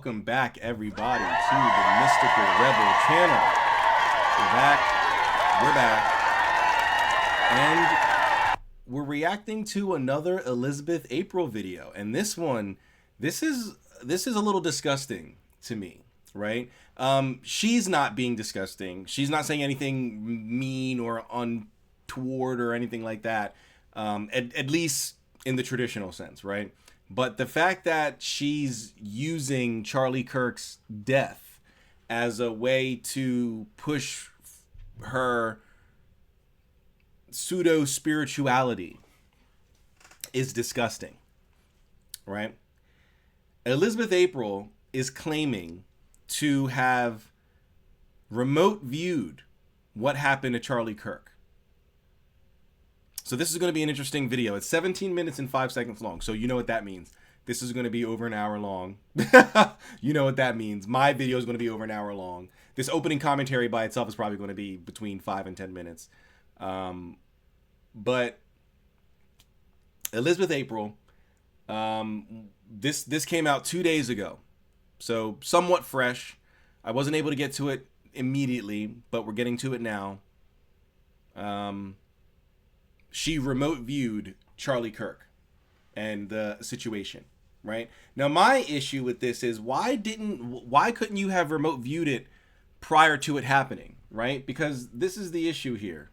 welcome back everybody to the Mystical Rebel channel. We're back, and we're reacting to another Elizabeth April video. And this one, this is a little disgusting to me, right? She's not being disgusting. She's not saying anything mean or untoward or anything like that, at least in the traditional sense, right? But the fact that she's using Charlie Kirk's death as a way to push her pseudo spirituality is disgusting, right? Elizabeth April is claiming to have remote viewed what happened to Charlie Kirk. So this is going to be an interesting video. It's 17 minutes and 5 seconds long. So you know what that means. This is going to be over an hour long. You know what that means. My video is going to be over an hour long. This opening commentary by itself is probably going to be between 5 and 10 minutes. But Elizabeth April, this came out 2 days ago. So somewhat fresh. I wasn't able to get to it immediately, but we're getting to it now. She remote viewed Charlie Kirk and the situation, right? Now, my issue with this is why couldn't you have remote viewed it prior to it happening, right? Because this is the issue here,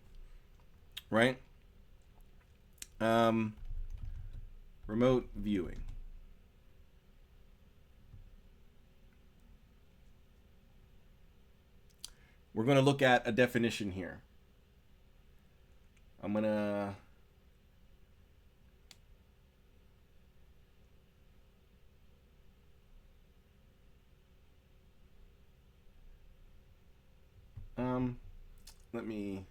right? Remote viewing. We're going to look at a definition here. I'm gonna let me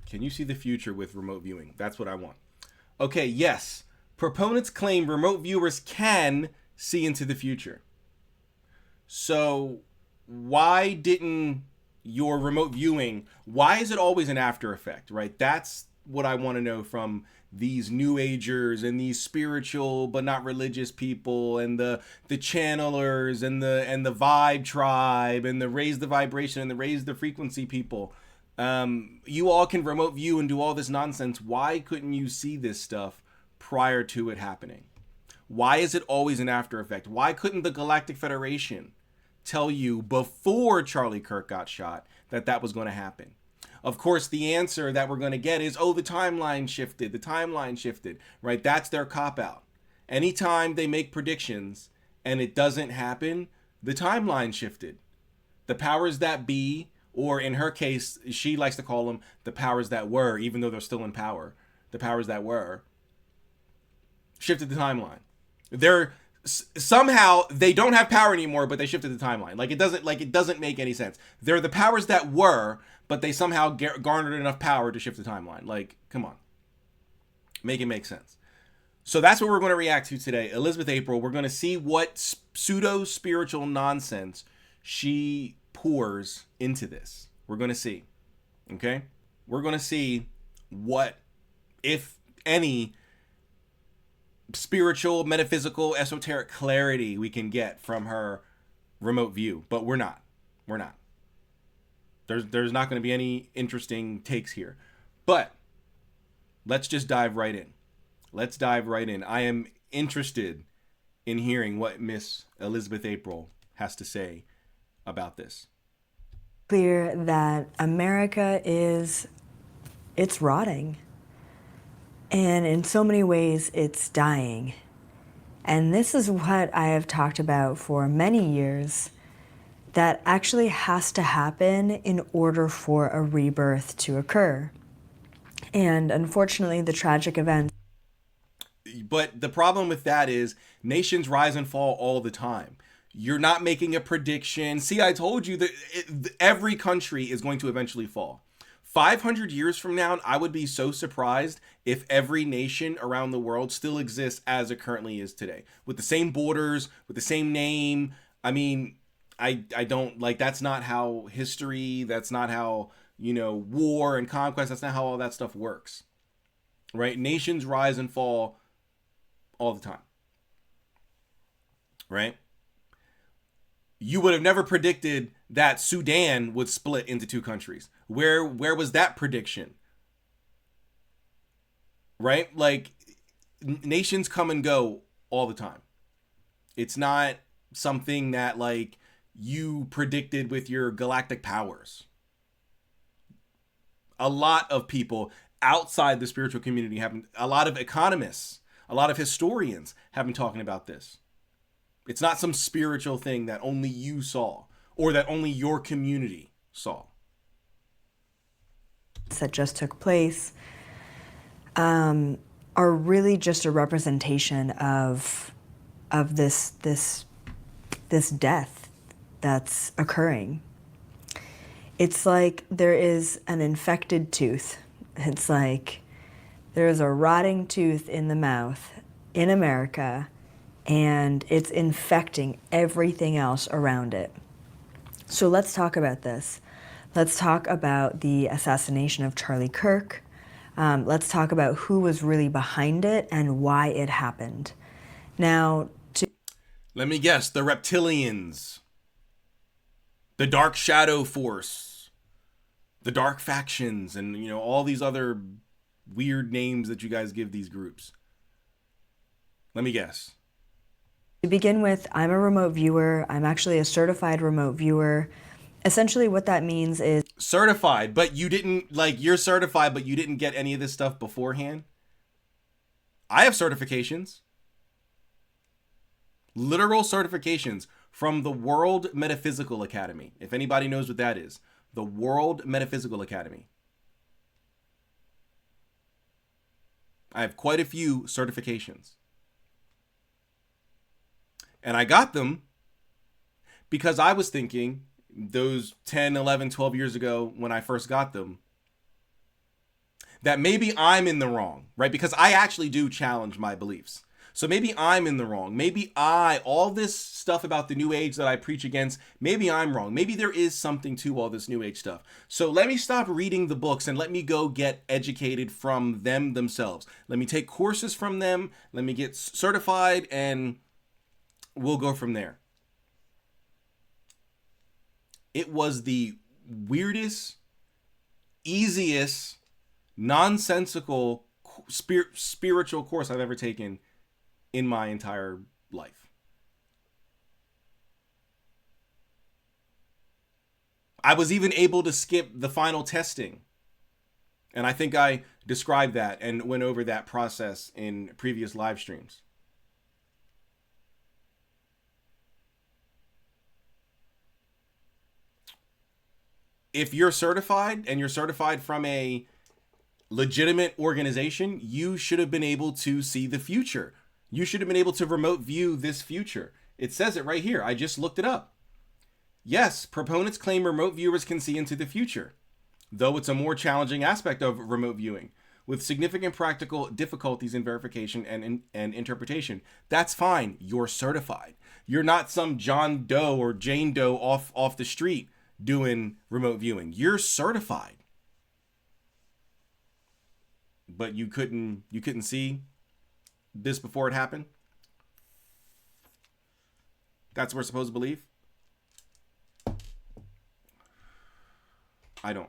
can you see the future with remote viewing? That's what I want. Okay, yes. Proponents claim remote viewers can see into the future. So why didn't your remote viewing, why is it always an after effect, right? That's what I want to know from these new agers and these spiritual but not religious people and the channelers and the vibe tribe and the raise the vibration and the raise the frequency people. You all can remote view and do all this nonsense. Why couldn't you see this stuff prior to it happening? Why is it always an after effect? Why couldn't the Galactic Federation tell you before Charlie Kirk got shot that was going to happen? Of course, the answer that we're going to get is, oh, the timeline shifted, right? That's their cop-out. Anytime they make predictions and it doesn't happen, the timeline shifted. The powers that be, or in her case, she likes to call them the powers that were, even though they're still in power, the powers that were, shifted the timeline. Somehow they don't have power anymore, but they shifted the timeline. It doesn't make any sense. They're the powers that were, but they somehow garnered enough power to shift the timeline. Come on, make it make sense. So that's what we're going to react to today. Elizabeth April. We're going to see what pseudo spiritual nonsense she pours into this. We're going to see. Okay, we're going to see what, if any, spiritual, metaphysical, esoteric clarity we can get from her remote view. But we're not. There's not going to be any interesting takes here. But let's just dive right in. I am interested in hearing what Miss Elizabeth April has to say about this. Clear that America it's rotting. And in so many ways, it's dying. And this is what I have talked about for many years, that actually has to happen in order for a rebirth to occur. And unfortunately, the tragic events. But the problem with that is nations rise and fall all the time. You're not making a prediction. See, I told you that every country is going to eventually fall. 500 years from now, I would be so surprised if every nation around the world still exists as it currently is today, with the same borders, with the same name. I mean, I don't, that's not how history, that's not how, war and conquest, that's not how all that stuff works. right? Nations rise and fall all the time, right? You would have never predicted that Sudan would split into two countries. Where was that prediction? Right? Like, nations come and go all the time. It's not something that, like, you predicted with your galactic powers. A lot of people outside the spiritual community haven't, a lot of economists, a lot of historians have been talking about this. It's not some spiritual thing that only you saw or that only your community saw. That just took place are really just a representation of this death that's occurring. It's like there is an infected tooth. It's like there is a rotting tooth in the mouth in America, and it's infecting everything else around it. So let's talk about this. Let's talk about the assassination of Charlie Kirk. Let's talk about who was really behind it and why it happened. Now, let me guess, the reptilians, the dark shadow force, the dark factions, and, you know, all these other weird names that you guys give these groups. Let me guess. To begin with, I'm a remote viewer. I'm actually a certified remote viewer. Essentially what that means is... Certified, but you didn't, like, you're certified, but you didn't get any of this stuff beforehand? I have certifications. Literal certifications from the World Metaphysical Academy. If anybody knows what that is. The World Metaphysical Academy. I have quite a few certifications. And I got them because I was thinking those 10, 11, 12 years ago when I first got them, that maybe I'm in the wrong, right? Because I actually do challenge my beliefs. So maybe I'm in the wrong. Maybe all this stuff about the New Age that I preach against, maybe I'm wrong. Maybe there is something to all this New Age stuff. So let me stop reading the books and let me go get educated from them themselves. Let me take courses from them. Let me get certified, and we'll go from there. It was the weirdest, easiest, nonsensical spiritual course I've ever taken in my entire life. I was even able to skip the final testing. And I think I described that and went over that process in previous live streams. If you're certified and you're certified from a legitimate organization, you should have been able to see the future. You should have been able to remote view this future. It says it right here. I just looked it up. Yes, proponents claim remote viewers can see into the future, though it's a more challenging aspect of remote viewing, with significant practical difficulties in verification and interpretation. That's fine. You're certified. You're not some John Doe or Jane Doe off the street doing remote viewing. You're certified. But you couldn't see this before it happened? That's what we're supposed to believe? I don't.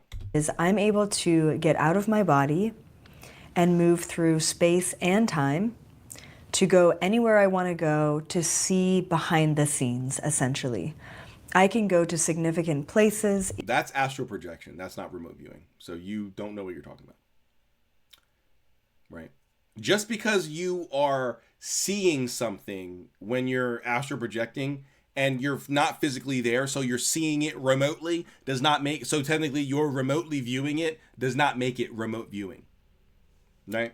I'm able to get out of my body and move through space and time to go anywhere I want to go, to see behind the scenes, essentially. I can go to significant places. That's astral projection. That's not remote viewing. So you don't know what you're talking about. Right? Just because you are seeing something when you're astral projecting and you're not physically there, so you're seeing it remotely, does not make, so technically you're remotely viewing it, does not make it remote viewing. Right?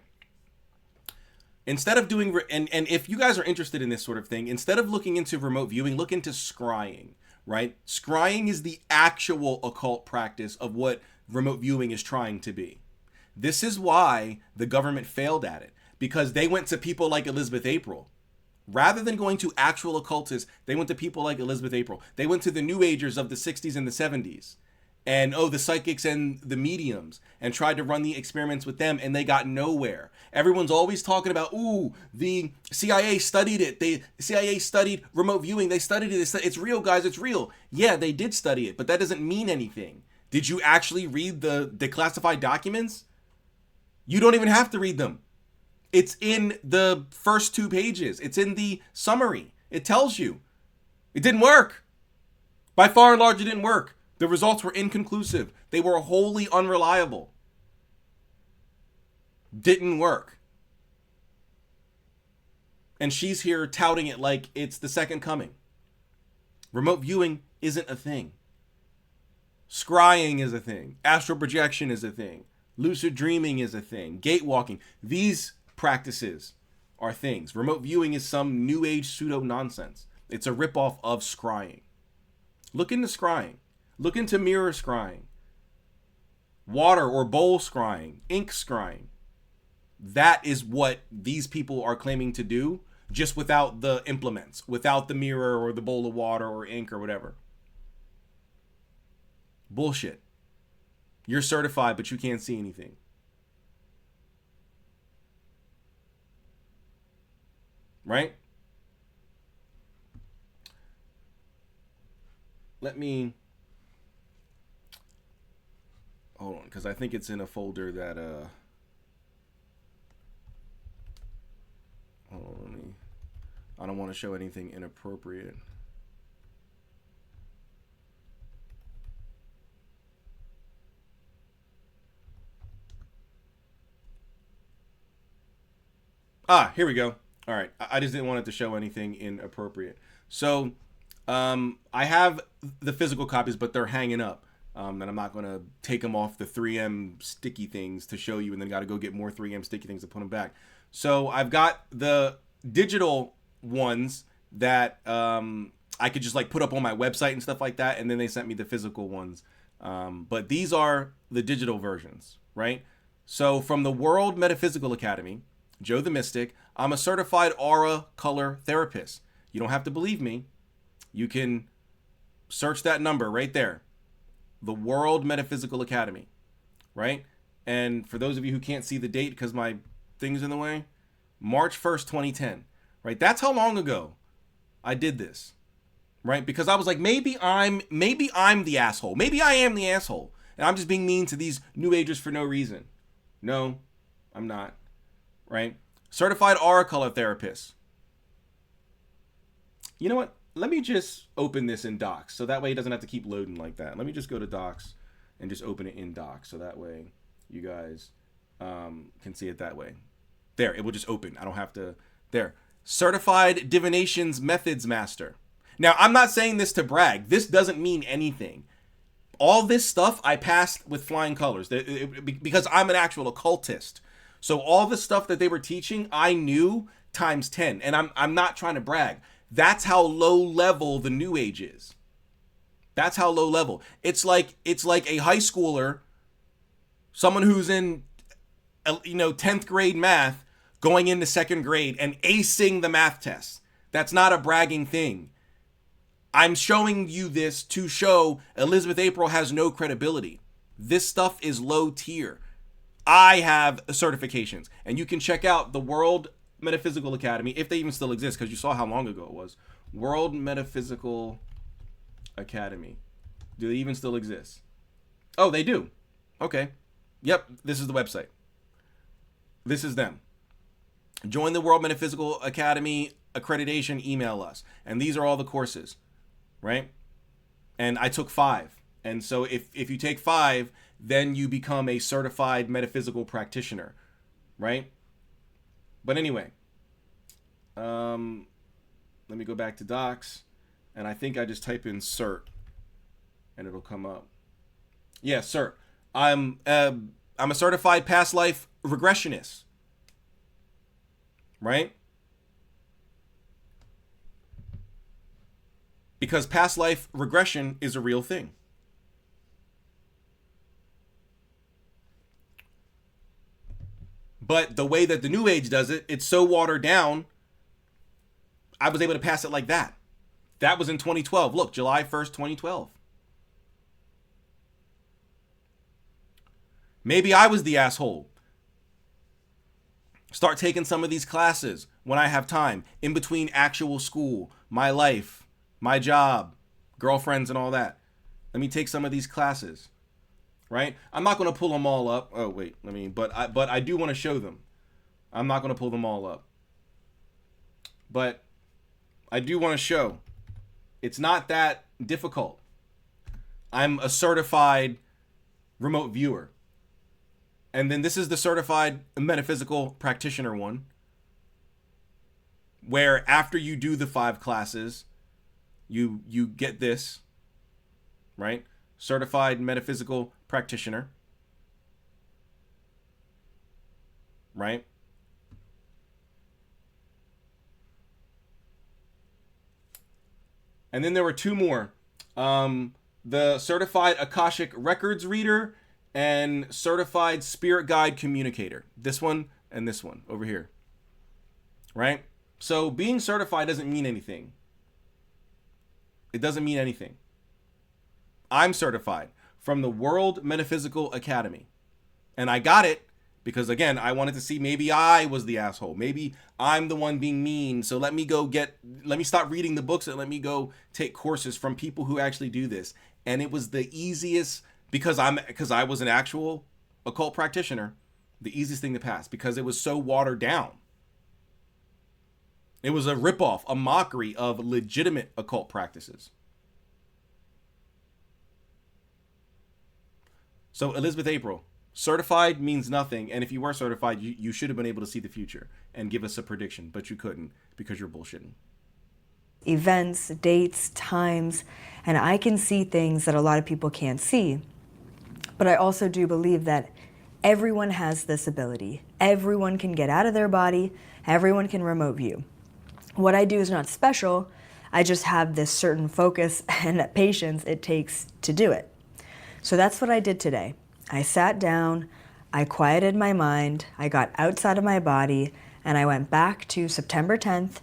Instead of doing, and if you guys are interested in this sort of thing, instead of looking into remote viewing, look into scrying. Right? Scrying is the actual occult practice of what remote viewing is trying to be. This is why the government failed at it, because they went to people like Elizabeth April. Rather than going to actual occultists, they went to people like Elizabeth April. They went to the New Agers of the 60s and the 70s. and the psychics and the mediums, and tried to run the experiments with them, and they got nowhere. Everyone's always talking about, the CIA studied it. The CIA studied remote viewing. They studied it. It's real, guys. It's real. Yeah, they did study it, but that doesn't mean anything. Did you actually read the declassified documents? You don't even have to read them. It's in the first 2 pages. It's in the summary. It tells you. It didn't work. By far and large, it didn't work. The results were inconclusive. They were wholly unreliable. Didn't work. And she's here touting it like it's the second coming. Remote viewing isn't a thing. Scrying is a thing. Astral projection is a thing. Lucid dreaming is a thing. Gate walking. These practices are things. Remote viewing is some new age pseudo nonsense. It's a ripoff of scrying. Look into scrying. Look into mirror scrying. Water or bowl scrying. Ink scrying. That is what these people are claiming to do, just without the implements, without the mirror or the bowl of water or ink or whatever. Bullshit. You're certified, but you can't see anything. Right? Let me... Hold on, because I think it's in a folder that... Hold on, let me... I don't want to show anything inappropriate. Here we go. All right. I just didn't want it to show anything inappropriate. So, I have the physical copies, but they're hanging up. And I'm not going to take them off the 3M sticky things to show you, and then got to go get more 3M sticky things to put them back. So I've got the digital ones that I could just like put up on my website and stuff like that, and then they sent me the physical ones. But these are the digital versions, right? So from the World Metaphysical Academy, Joe the Mystic, I'm a certified aura color therapist. You don't have to believe me. You can search that number right there. The World Metaphysical Academy, right? And for those of you who can't see the date because my thing's in the way, March 1st, 2010, right? That's how long ago I did this, right? Because I was like, maybe I'm the asshole. Maybe I am the asshole. And I'm just being mean to these new agers for no reason. No, I'm not, right? Certified aura color therapist. You know what? Let me just open this in Docs, so that way it doesn't have to keep loading like that. Let me just go to Docs and just open it in Docs, so that way you guys can see it that way. There, it will just open. I don't have to. There. Certified Divinations Methods Master. Now, I'm not saying this to brag. This doesn't mean anything. All this stuff I passed with flying colors because I'm an actual occultist. So all the stuff that they were teaching, I knew times 10. And I'm not trying to brag. That's how low level the New Age is. That's how low level. It's like a high schooler, someone who's in 10th grade math, going into 2nd grade and acing the math test. That's not a bragging thing. I'm showing you this to show Elizabeth April has no credibility. This stuff is low tier. I have certifications, and you can check out the World Metaphysical Academy, if they even still exist, because you saw how long ago it was. World Metaphysical Academy. Do they even still exist? Oh, they do. Okay. Yep, this is the website. This is them. Join the World Metaphysical Academy accreditation, email us. And these are all the courses, right? And I took 5. And so if you take 5, then you become a certified metaphysical practitioner, right? But anyway, let me go back to Docs, and I think I just type in CERT, and it'll come up. Yeah, CERT. I'm a certified past life regressionist, right? Because past life regression is a real thing. But the way that the New Age does it, it's so watered down, I was able to pass it like that. That was in 2012. Look, July 1st, 2012. Maybe I was the asshole. Start taking some of these classes when I have time, in between actual school, my life, my job, girlfriends and all that. Let me take some of these classes, right? I'm not going to pull them all up. Oh, wait, but I do want to show them. I'm not going to pull them all up. But I do want to show. It's not that difficult. I'm a certified remote viewer. And then this is the certified metaphysical practitioner one, where after you do the 5 classes, you get this, right? Certified metaphysical practitioner, right? And then there were 2 more. The certified Akashic Records reader and certified spirit guide communicator. This one and this one over here. Right? So being certified doesn't mean anything. It doesn't mean anything. I'm certified from the World Metaphysical Academy. And I got it because, again, I wanted to see maybe I was the asshole. Maybe I'm the one being mean. So let me stop reading the books and let me go take courses from people who actually do this. And it was the easiest, because I was an actual occult practitioner, the easiest thing to pass because it was so watered down. It was a ripoff, a mockery of legitimate occult practices. So Elizabeth April, certified means nothing. And if you were certified, you should have been able to see the future and give us a prediction, but you couldn't because you're bullshitting. Events, dates, times, and I can see things that a lot of people can't see. But I also do believe that everyone has this ability. Everyone can get out of their body. Everyone can remote view. What I do is not special. I just have this certain focus and patience it takes to do it. So that's what I did today. I sat down, I quieted my mind, I got outside of my body, and I went back to September 10th.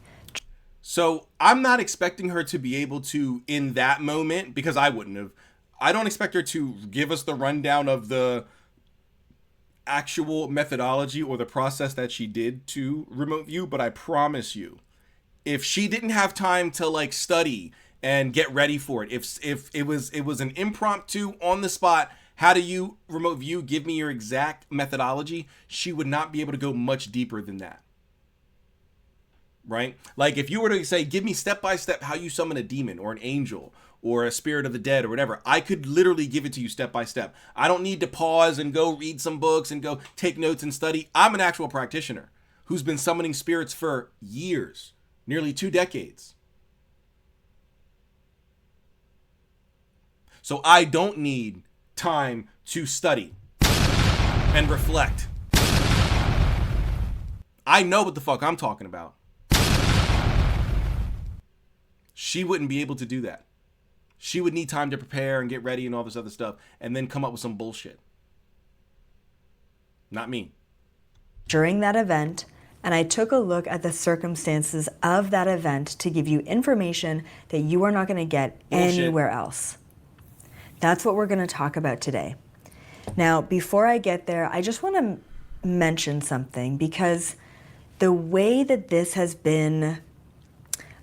So I'm not expecting her to be able to, in that moment, because I wouldn't have, I don't expect her to give us the rundown of the actual methodology or the process that she did to remote view, but I promise you, if she didn't have time to study and get ready for it, if it was an impromptu on the spot, how do you remote view, give me your exact methodology, she would not be able to go much deeper than that. Right? Like if you were to say, give me step by step how you summon a demon or an angel or a spirit of the dead or whatever, I could literally give it to you step by step. I don't need to pause and go read some books and go take notes and study. I'm an actual practitioner who's been summoning spirits for years, nearly 2 decades. So I don't need time to study and reflect. I know what the fuck I'm talking about. She wouldn't be able to do that. She would need time to prepare and get ready and all this other stuff and then come up with some bullshit. Not me. During that event, and I took a look at the circumstances of that event to give you information that you are not going to get anywhere else. That's what we're going to talk about today. Now, before I get there, I just want to mention something because the way that this has been,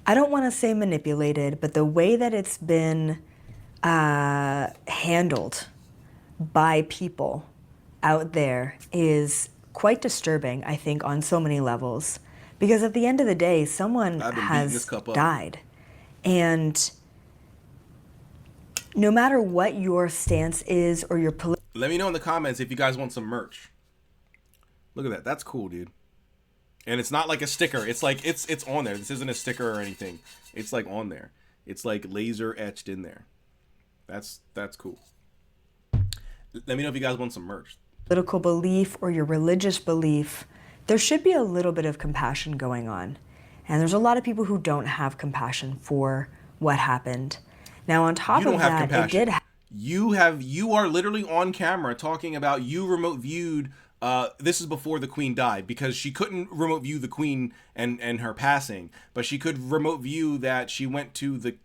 I don't want to say manipulated, but the way that it's been handled by people out there is quite disturbing, I think, on so many levels. Because at the end of the day, someone has died. And no matter what your stance is or your political... Let me know in the comments if you guys want some merch. Look at that. That's cool, dude. And it's not like a sticker. It's like, it's on there. This isn't a sticker or anything. It's like on there. It's like laser etched in there. That's cool. Let me know if you guys want some merch. Political belief or your religious belief, there should be a little bit of compassion going on. And there's a lot of people who don't have compassion for what happened. Now, on top of that, it did you are literally on camera talking about you remote viewed. This is before the Queen died, because she couldn't remote view the Queen and her passing, but she could remote view that she went to the,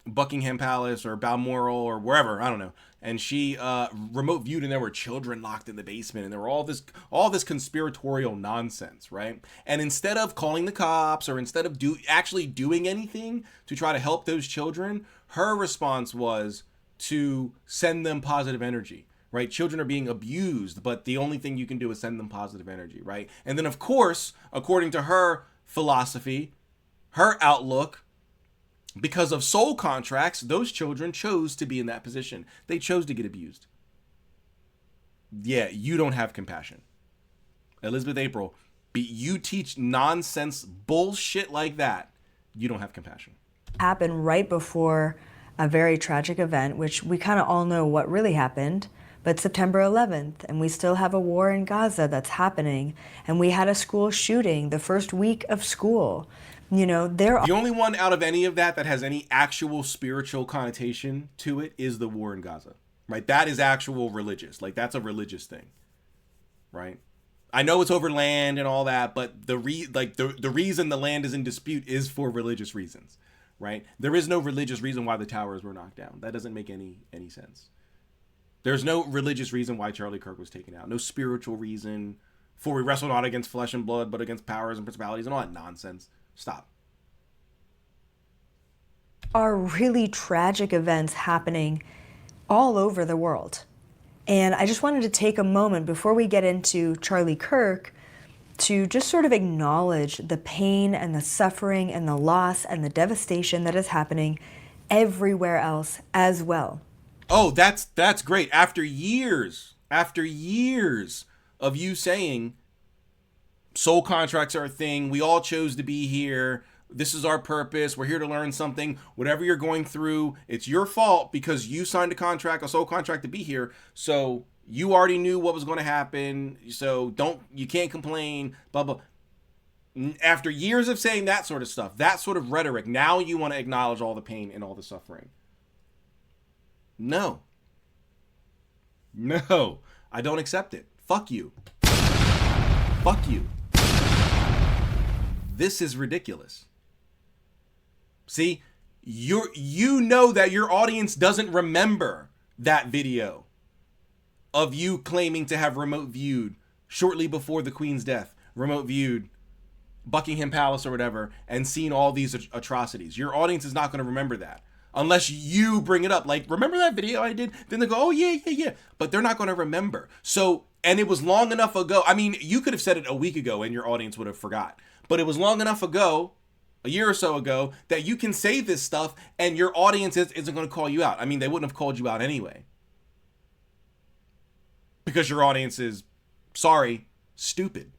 Buckingham Palace or Balmoral or wherever, I don't know. And she remote viewed, and there were children locked in the basement, and there were all this conspiratorial nonsense, right? And instead of calling the cops or instead of actually doing anything to try to help those children, her response was to send them positive energy, right? Children are being abused, but the only thing you can do is send them positive energy, right? And then, of course, according to her philosophy, her outlook, because of soul contracts, those children chose to be in that position. They chose to get abused. Yeah, you don't have compassion. Elizabeth April, you teach nonsense bullshit like that. You don't have compassion. Happened right before a very tragic event, which we kind of all know what really happened, but September 11th, and we still have a war in Gaza that's happening, and we had a school shooting the first week of school. You know, the only one out of any of that has any actual spiritual connotation to it is the war in Gaza, right? That is actual religious. Like, that's a religious thing, right? I know it's over land and all that, but the reason the land is in dispute is for religious reasons, right? There is no religious reason why the towers were knocked down. That doesn't make any sense. There's no religious reason why Charlie Kirk was taken out. No spiritual reason. For we wrestle not against flesh and blood, but against powers and principalities and all that nonsense. Stop. Are really tragic events happening all over the world. And I just wanted to take a moment before we get into Charlie Kirk to just sort of acknowledge the pain and the suffering and the loss and the devastation that is happening everywhere else as well. Oh, that's great. After years of you saying soul contracts are a thing, we all chose to be here, this is our purpose, we're here to learn something, whatever you're going through, it's your fault because you signed a soul contract to be here, so you already knew what was going to happen, so you can't complain, blah, blah. After years of saying that sort of stuff, that sort of rhetoric, now you want to acknowledge all the pain and all the suffering. No, I don't accept it. Fuck you. This is ridiculous. See, you know that your audience doesn't remember that video of you claiming to have remote viewed shortly before the Queen's death, remote viewed Buckingham Palace or whatever, and seen all these atrocities. Your audience is not going to remember that unless you bring it up. Like, remember that video I did? Then they go, oh yeah. But they're not going to remember. So, and it was long enough ago. I mean, you could have said it a week ago and your audience would have forgot. But it was long enough ago, a year or so ago, that you can say this stuff and your audience isn't going to call you out. I mean, they wouldn't have called you out anyway. Because your audience is, sorry, stupid.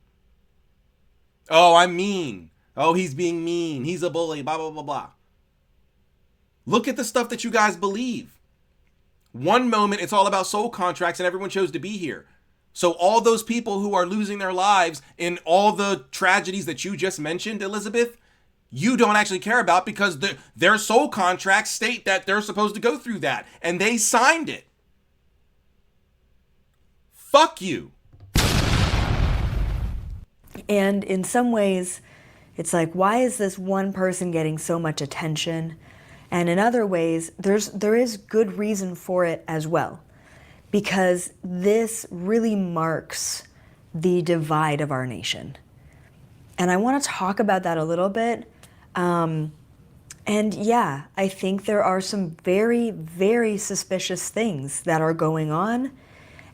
Oh, I'm mean. Oh, he's being mean. He's a bully, blah, blah, blah, blah. Look at the stuff that you guys believe. One moment, it's all about soul contracts and everyone chose to be here. So all those people who are losing their lives in all the tragedies that you just mentioned, Elizabeth, you don't actually care about because their soul contracts state that they're supposed to go through that. And they signed it. Fuck you. And in some ways, it's like, why is this one person getting so much attention? And in other ways, there is good reason for it as well. Because this really marks the divide of our nation. And I want to talk about that a little bit. And yeah, I think there are some very, very suspicious things that are going on.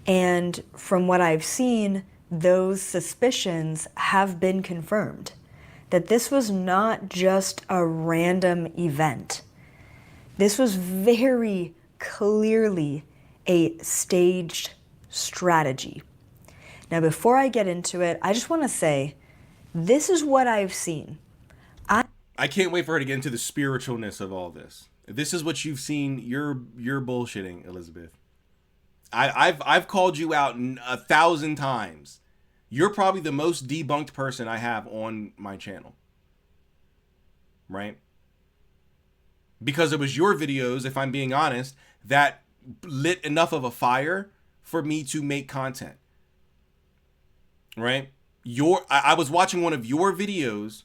And from what I've seen, those suspicions have been confirmed. That this was not just a random event. This was very clearly a staged strategy. Now, before I get into it, I just want to say, this is what I've seen. I can't wait for her to get into the spiritualness of all this. If this is what you've seen, you're bullshitting, Elizabeth. I've called you out 1,000 times. You're probably the most debunked person I have on my channel. Right? Because it was your videos, if I'm being honest, that lit enough of a fire for me to make content. Right? I was watching one of your videos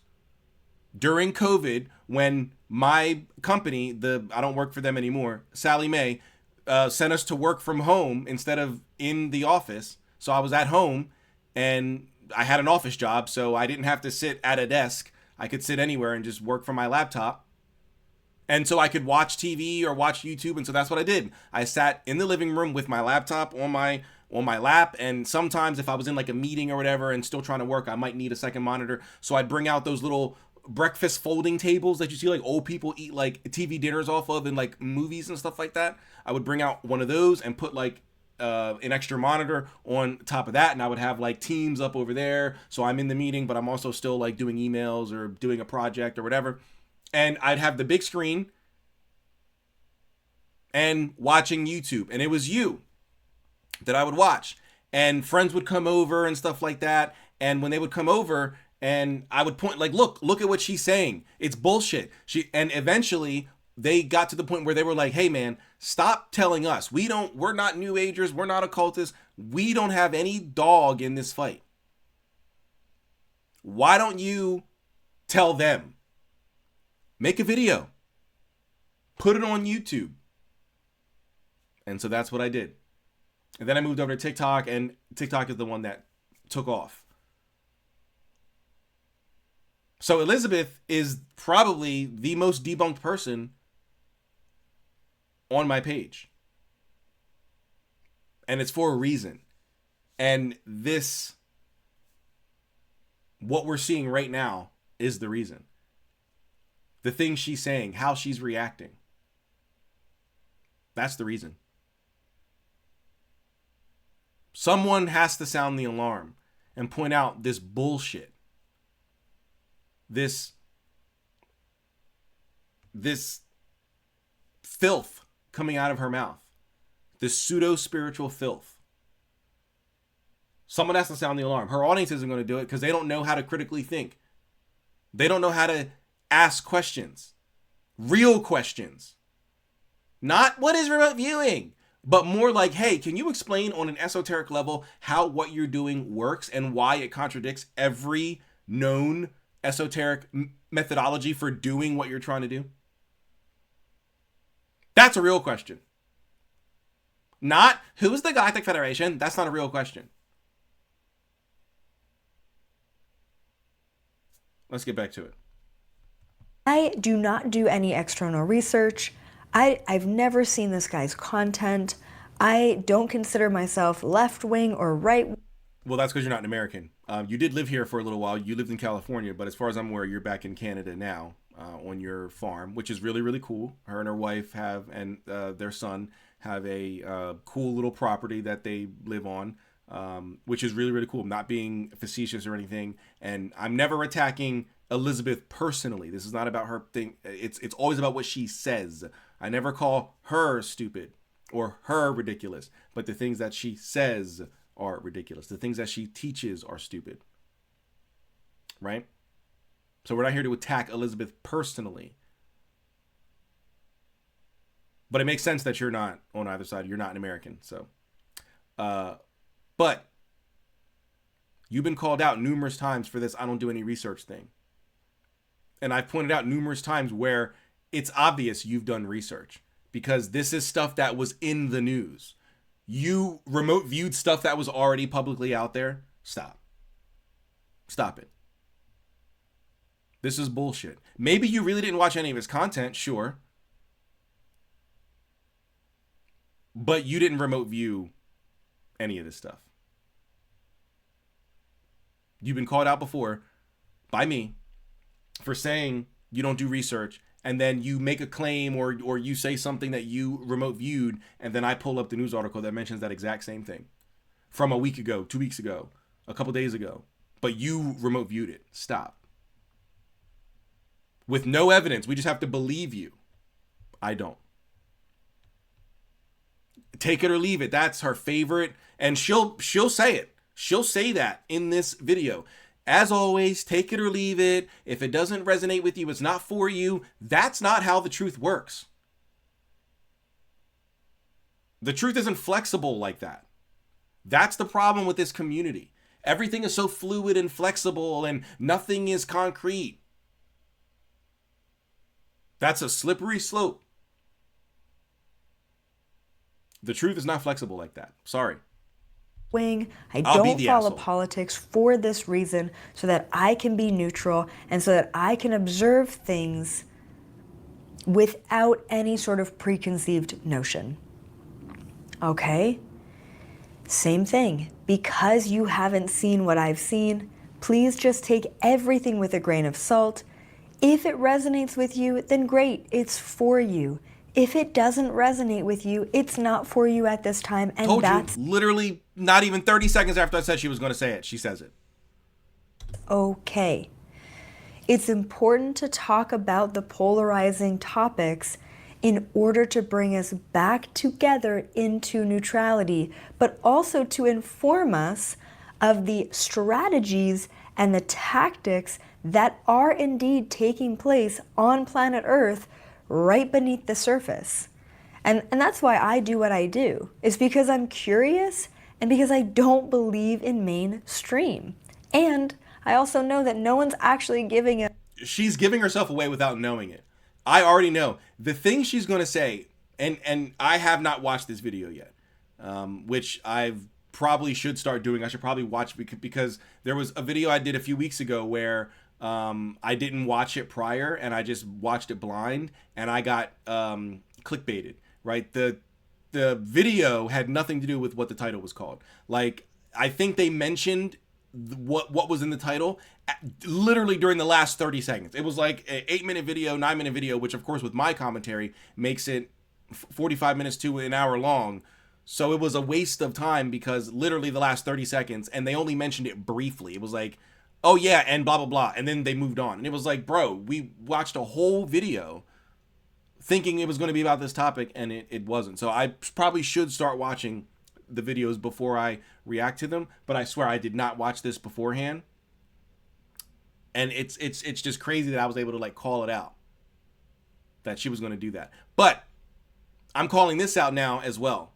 during COVID when my company, I don't work for them anymore, Sally Mae, sent us to work from home instead of in the office. So I was at home, and I had an office job, so I didn't have to sit at a desk. I could sit anywhere and just work from my laptop. And so I could watch TV or watch YouTube, and so that's what I did. I sat in the living room with my laptop on my lap, and sometimes if I was in like a meeting or whatever and still trying to work, I might need a second monitor. So I'd bring out those little breakfast folding tables that you see like old people eat like TV dinners off of in like movies and stuff like that. I would bring out one of those and put like an extra monitor on top of that, and I would have like Teams up over there, so I'm in the meeting but I'm also still like doing emails or doing a project or whatever. And I'd have the big screen and watching YouTube. And it was you that I would watch. And friends would come over and stuff like that. And when they would come over and I would point like, look at what she's saying. It's bullshit. And eventually they got to the point where they were like, hey man, stop telling us. We're not New Agers. We're not occultists. We don't have any dog in this fight. Why don't you tell them? Make a video. Put it on YouTube. And so that's what I did. And then I moved over to TikTok, and TikTok is the one that took off. So Elizabeth is probably the most debunked person on my page. And it's for a reason. And what we're seeing right now is the reason. The things she's saying, how she's reacting. That's the reason. Someone has to sound the alarm and point out this bullshit. This filth coming out of her mouth. This pseudo-spiritual filth. Someone has to sound the alarm. Her audience isn't going to do it because they don't know how to critically think. They don't know how to ask questions. Real questions. Not what is remote viewing, but more like, hey, can you explain on an esoteric level how what you're doing works and why it contradicts every known esoteric methodology for doing what you're trying to do? That's a real question. Not who's the Galactic Federation? That's not a real question. Let's get back to it. I do not do any external research. I've never seen this guy's content. I don't consider myself left-wing or right. Well, that's because you're not an American. You did live here for a little while. You lived in California, but as far as I'm aware, you're back in Canada now on your farm, which is really, really cool. Her and her wife have, and their son have a cool little property that they live on, which is really, really cool. I'm not being facetious or anything, and I'm never attacking Elizabeth personally. This is not about her thing. It's always about what she says. I never call her stupid or her ridiculous, but the things that she says are ridiculous. The things that she teaches are stupid. Right? So we're not here to attack Elizabeth personally. But it makes sense that you're not on either side. You're not an American. So, but you've been called out numerous times for this I don't do any research thing. And I've pointed out numerous times where it's obvious you've done research because this is stuff that was in the news. You remote viewed stuff that was already publicly out there. Stop it. This is bullshit. Maybe you really didn't watch any of his content, sure. But you didn't remote view any of this stuff. You've been called out before by me for saying you don't do research, and then you make a claim or you say something that you remote viewed, and then I pull up the news article that mentions that exact same thing from a week ago, 2 weeks ago, a couple days ago, but you remote viewed it. Stop. With no evidence, we just have to believe you. I don't. Take it or leave it. That's her favorite, and she'll say it. She'll say that in this video. As always, take it or leave it. If it doesn't resonate with you, it's not for you. That's not how the truth works. The truth isn't flexible like that. That's the problem with this community. Everything is so fluid and flexible and nothing is concrete. That's a slippery slope. The truth is not flexible like that. Sorry. Wing. I I'll be don't the follow asshole. politics for this reason, so that I can be neutral and so that I can observe things without any sort of preconceived notion. Okay? Same thing. Because you haven't seen what I've seen, please just take everything with a grain of salt. If it resonates with you, then great, it's for you. If it doesn't resonate with you, it's not for you at this time, and Told that's you, literally not even 30 seconds after I said she was going to say it, she says it. okay. It's important to talk about the polarizing topics in order to bring us back together into neutrality, but also to inform us of the strategies and the tactics that are indeed taking place on planet Earth right beneath the surface. And that's why I do what I do. It's because I'm curious and because I don't believe in mainstream. And I also know that no one's actually giving a... She's giving herself away without knowing it. I already know. The thing she's going to say, and I have not watched this video yet, which I probably should start doing. I should probably watch because there was a video I did a few weeks ago where I didn't watch it prior and I just watched it blind and I got clickbaited, right? The video had nothing to do with what the title was called. Like, I think they mentioned what was in the title literally during the last 30 seconds. It was like an 8-minute video, 9-minute video, which of course with my commentary makes it 45 minutes to an hour long. So it was a waste of time because literally the last 30 seconds, and they only mentioned it briefly. It was like, oh yeah, and blah, blah, blah. And then they moved on. And it was like, bro, we watched a whole video thinking it was going to be about this topic, and it wasn't. So I probably should start watching the videos before I react to them, but I swear I did not watch this beforehand. And it's just crazy that I was able to like call it out that she was going to do that. But I'm calling this out now as well.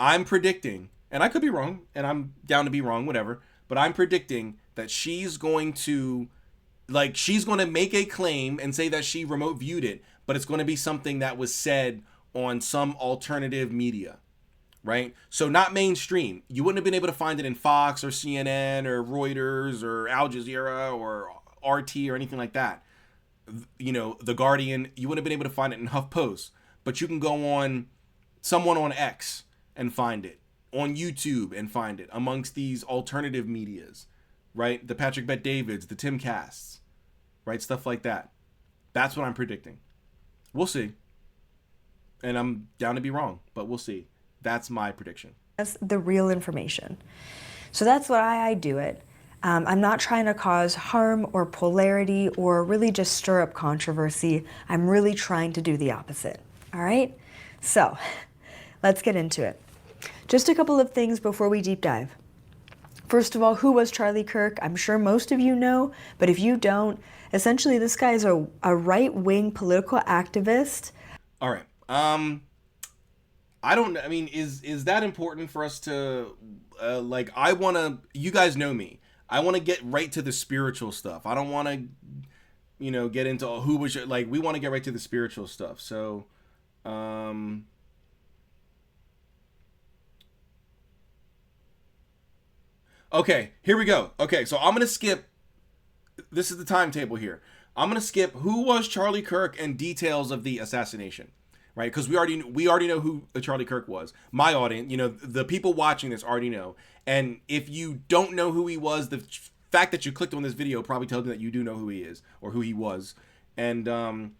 I'm predicting, and I could be wrong, and I'm down to be wrong, whatever, but I'm predicting that she's going to make a claim and say that she remote viewed it, but it's going to be something that was said on some alternative media. Right? So not mainstream. You wouldn't have been able to find it in Fox or CNN or Reuters or Al Jazeera or RT or anything like that. You know, The Guardian, you wouldn't have been able to find it in HuffPost. But you can go on someone on X and find it. On YouTube and find it amongst these alternative medias. Right? The Patrick Bet Davids, the Tim Casts. Right? Stuff like that. That's what I'm predicting. We'll see. And I'm down to be wrong, but we'll see. That's my prediction. That's the real information. So that's why I do it. I'm not trying to cause harm or polarity or really just stir up controversy. I'm really trying to do the opposite. All right? So let's get into it. Just a couple of things before we deep dive. First of all, who was Charlie Kirk? I'm sure most of you know, but if you don't, essentially this guy is a right-wing political activist. All right. I mean, is that important for us to, you guys know me. I want to get right to the spiritual stuff. I don't want to, get into who was, we want to get right to the spiritual stuff. So, okay, here we go. Okay, so I'm going to skip, this is the timetable here. I'm going to skip who was Charlie Kirk and details of the assassination. Right, because we already know who Charlie Kirk was. My audience, the people watching this already know. And if you don't know who he was, the fact that you clicked on this video probably tells me that you do know who he is or who he was. And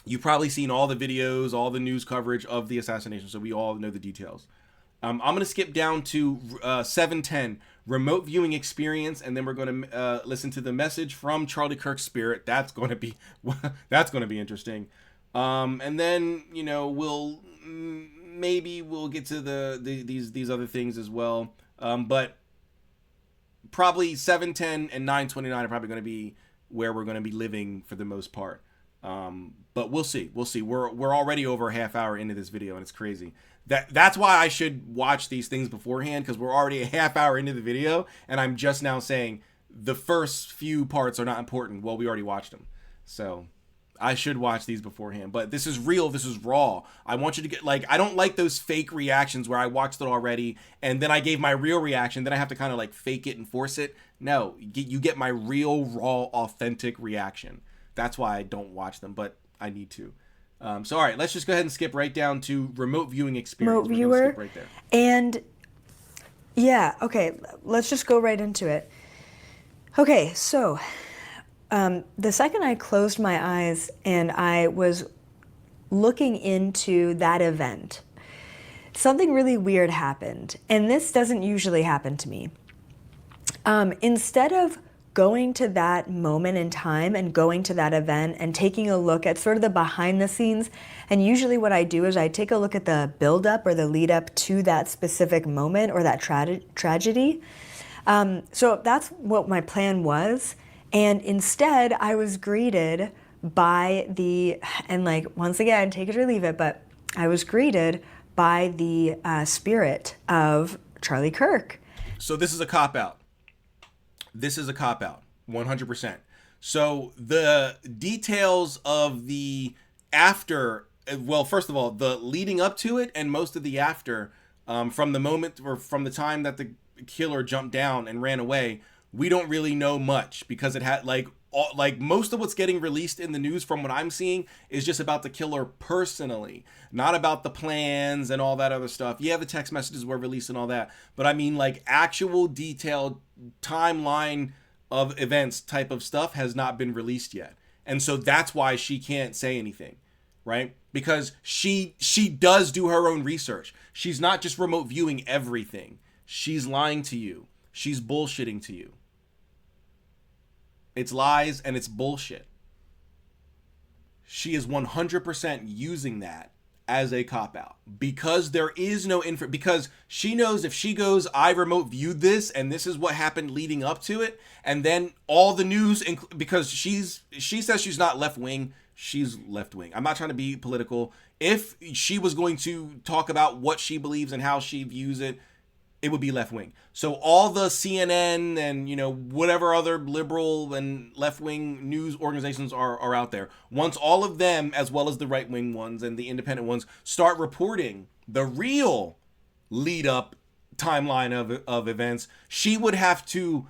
you've probably seen all the videos, all the news coverage of the assassination, so we all know the details. I'm going to skip down to 710, remote viewing experience, and then we're going to listen to the message from Charlie Kirk's spirit. That's going to be interesting. And then, we'll get to these other things as well. But probably 710 and 929 are probably going to be where we're going to be living for the most part. But we'll see. We're already over a half hour into this video, and it's crazy. That's why I should watch these things beforehand, because we're already a half hour into the video, and I'm just now saying the first few parts are not important. Well, we already watched them. So I should watch these beforehand, but this is real. This is raw. I want you to get, like, I don't like those fake reactions where I watched it already and then I gave my real reaction. Then I have to kind of like fake it and force it. No, you get my real, raw, authentic reaction. That's why I don't watch them, but I need to. So, all right, let's just go ahead and skip right down to remote viewing experience. Remote viewer. Skip right there. And yeah, okay, let's just go right into it. Okay, so the second I closed my eyes and I was looking into that event, something really weird happened. And this doesn't usually happen to me. Instead of going to that moment in time and going to that event and taking a look at sort of the behind the scenes, and usually what I do is I take a look at the build up or the lead up to that specific moment or that tragedy. So that's what my plan was. And instead I was greeted by and like, once again, take it or leave it, but I was greeted by the spirit of Charlie Kirk. So this is a cop-out. This is a cop-out, 100%. So the details of the after, well, first of all, the leading up to it and most of the after, from the moment or from the time that the killer jumped down and ran away, we don't really know much because it had like most of what's getting released in the news from what I'm seeing is just about the killer personally, not about the plans and all that other stuff. Yeah, the text messages were released and all that, but I mean like actual detailed timeline of events type of stuff has not been released yet. And so that's why she can't say anything, right? Because she does do her own research. She's not just remote viewing everything. She's lying to you. She's bullshitting to you. It's lies and it's bullshit. She is 100% using that as a cop-out because there is no info, because she knows if she goes, I remote viewed this and this is what happened leading up to it, and then all the news, because she says she's not left-wing, she's left-wing. I'm not trying to be political. If she was going to talk about what she believes and how she views it, it would be left-wing. So all the CNN and, whatever other liberal and left-wing news organizations are out there, once all of them, as well as the right-wing ones and the independent ones, start reporting the real lead-up timeline of events, she would have to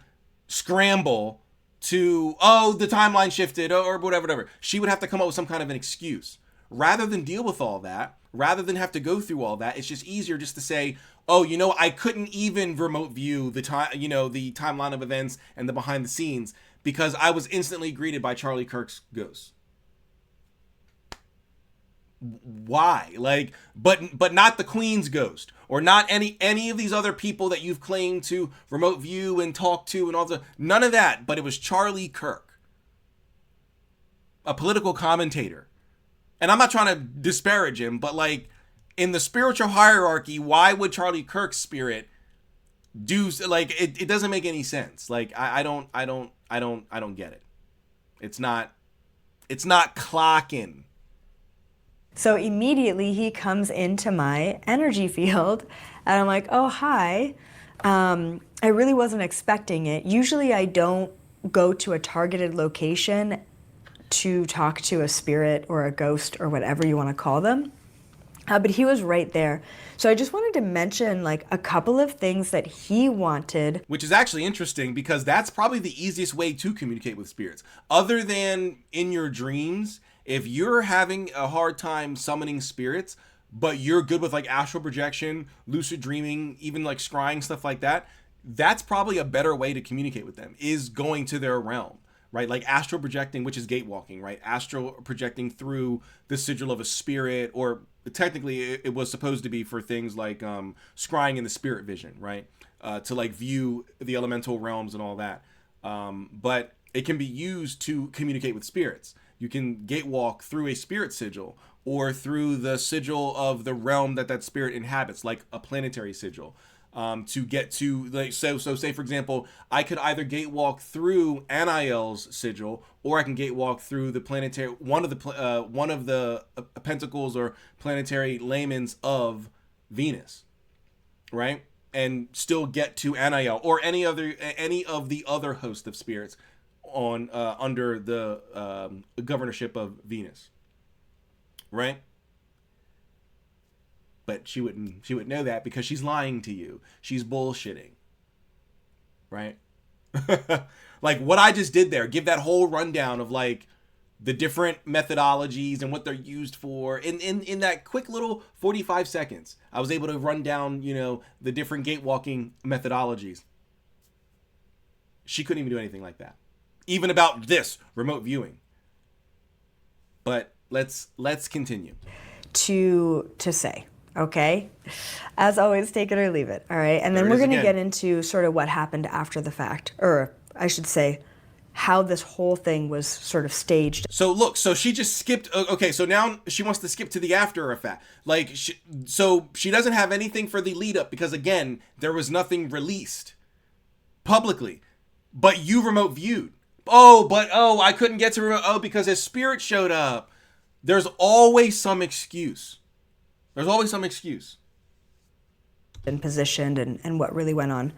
scramble to, the timeline shifted or whatever. She would have to come up with some kind of an excuse. Rather than deal with all that, rather than have to go through all that, it's just easier just to say, I couldn't even remote view the the timeline of events and the behind the scenes because I was instantly greeted by Charlie Kirk's ghost. Why? But not the Queen's ghost, or not any of these other people that you've claimed to remote view and talk to and all the, none of that. But it was Charlie Kirk, a political commentator. And I'm not trying to disparage him, but in the spiritual hierarchy, why would Charlie Kirk's spirit do it doesn't make any sense. I don't get it. It's not clocking. So immediately he comes into my energy field and I'm like, oh, hi. I really wasn't expecting it. Usually I don't go to a targeted location to talk to a spirit or a ghost or whatever you want to call them. But he was right there. So I just wanted to mention a couple of things that he wanted. Which is actually interesting because that's probably the easiest way to communicate with spirits. Other than in your dreams, if you're having a hard time summoning spirits, but you're good with astral projection, lucid dreaming, even scrying, stuff like that, that's probably a better way to communicate with them, is going to their realm. Right, astral projecting, which is gate walking, right? Astral projecting through the sigil of a spirit, or technically it was supposed to be for things like scrying in the spirit vision, right? To view the elemental realms and all that. But it can be used to communicate with spirits. You can gate walk through a spirit sigil or through the sigil of the realm that spirit inhabits, like a planetary sigil. To get to so say for example, I could either gate walk through Anael's sigil, or I can gate walk through the planetary one of the pentacles or planetary lamens of Venus, right? And still get to Anael or any of the other host of spirits on under the governorship of Venus, right? But she wouldn't know that because she's lying to you. She's bullshitting, right? Like what I just did there, give that whole rundown of like the different methodologies and what they're used for. In that quick little 45 seconds, I was able to run down, the different gate walking methodologies. She couldn't even do anything like that. Even about this remote viewing. But let's continue. To say, okay? As always, take it or leave it, all right? And then we're going to get into sort of what happened after the fact, or I should say, how this whole thing was sort of staged. So look, so she just skipped. Okay, so now she wants to skip to the after effect. Like, so she doesn't have anything for the lead up because, again, there was nothing released publicly. But you remote viewed. I couldn't get to remote. Oh, because his spirit showed up. There's always some excuse. There's always some excuse. And positioned and what really went on.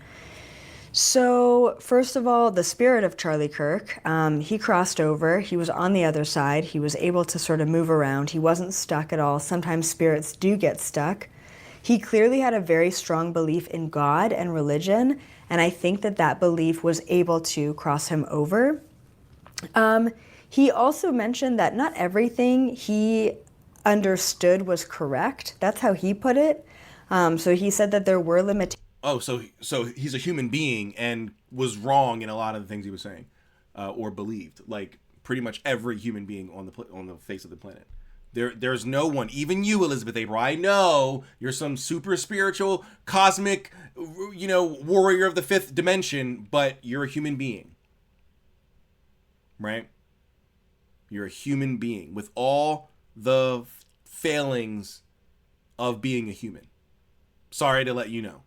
So first of all, the spirit of Charlie Kirk, he crossed over. He was on the other side. He was able to sort of move around. He wasn't stuck at all. Sometimes spirits do get stuck. He clearly had a very strong belief in God and religion, and I think that belief was able to cross him over. He also mentioned that not everything he understood was correct. That's how he put it. So he said that there were limitations. Oh, so he's a human being and was wrong in a lot of the things he was saying, or believed. Like pretty much every human being on the face of the planet. There's no one, even you, Elizabeth April. I know you're some super spiritual, cosmic, warrior of the fifth dimension, but you're a human being, right? You're a human being with all the failings of being a human. Sorry to let you know.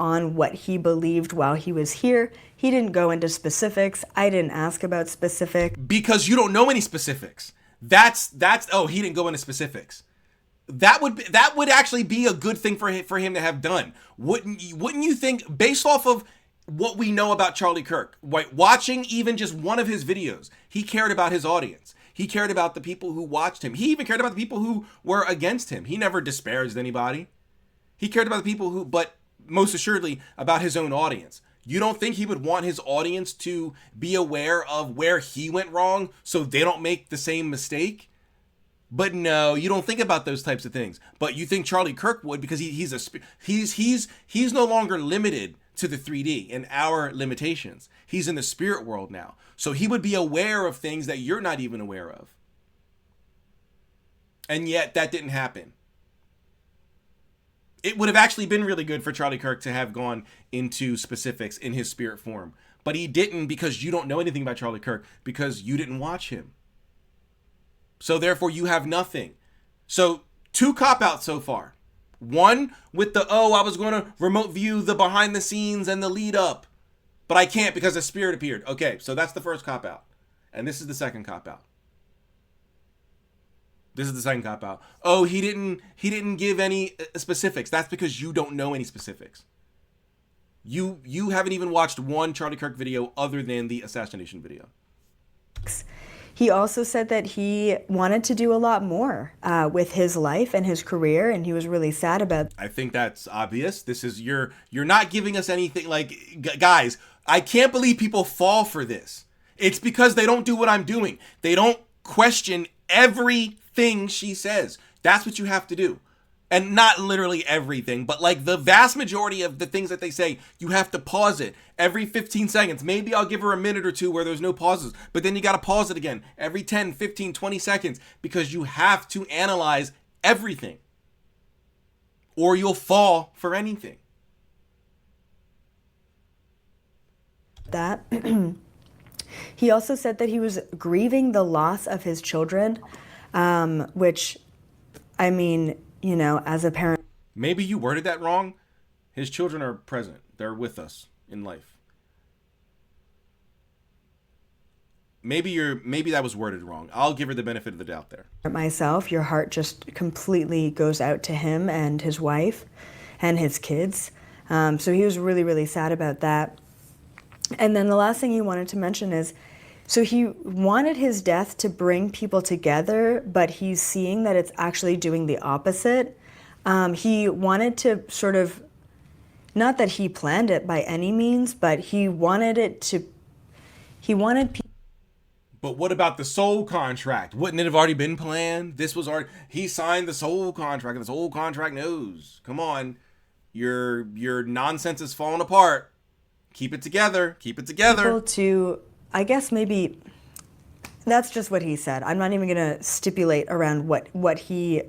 On what he believed while he was here. He didn't go into specifics. I didn't ask about specifics. Because you don't know any specifics. That's he didn't go into specifics. That would actually be a good thing for him to have done. Wouldn't you think, based off of what we know about Charlie Kirk, watching even just one of his videos, he cared about his audience. He cared about the people who watched him. He even cared about the people who were against him. He never disparaged anybody. He cared about the people but most assuredly about his own audience. You don't think he would want his audience to be aware of where he went wrong so they don't make the same mistake? But no, you don't think about those types of things. But you think Charlie Kirk would, because he's no longer limited to the 3D and our limitations. He's in the spirit world now. So he would be aware of things that you're not even aware of. And yet that didn't happen. It would have actually been really good for Charlie Kirk to have gone into specifics in his spirit form. But he didn't, because you don't know anything about Charlie Kirk, because you didn't watch him. So therefore you have nothing. So 2 cop-outs so far. One with I was going to remote view the behind the scenes and the lead up, but I can't because a spirit appeared. Okay, so that's the first cop-out. And this is the second cop-out. This is the second cop-out. Oh, he didn't give any specifics. That's because you don't know any specifics. You haven't even watched one Charlie Kirk video other than the assassination video. He also said that he wanted to do a lot more with his life and his career, and he was really sad about. I think that's obvious. This is you're not giving us anything. Like, guys, I can't believe people fall for this. It's because they don't do what I'm doing. They don't question everything she says. That's what you have to do. And not literally everything, but like the vast majority of the things that they say, you have to pause it every 15 seconds. Maybe I'll give her a minute or two where there's no pauses, but then you got to pause it again every 10, 15, 20 seconds because you have to analyze everything or you'll fall for anything. That he also said that he was grieving the loss of his children, which, I mean, as a parent. Maybe you worded that wrong. His children are present. They're with us in life. Maybe that was worded wrong. I'll give her the benefit of the doubt there. Myself, your heart just completely goes out to him and his wife and his kids. So he was really, really sad about that. And then the last thing he wanted to mention is, so he wanted his death to bring people together, but he's seeing that it's actually doing the opposite. He wanted to sort of, not that he planned it by any means, but he wanted people. But what about the soul contract? Wouldn't it have already been planned? This was already, he signed the soul contract, and the soul contract knows. Come on, your nonsense is falling apart. Keep it together. Keep it together. To, I guess maybe, that's just what he said. I'm not even going to stipulate around what the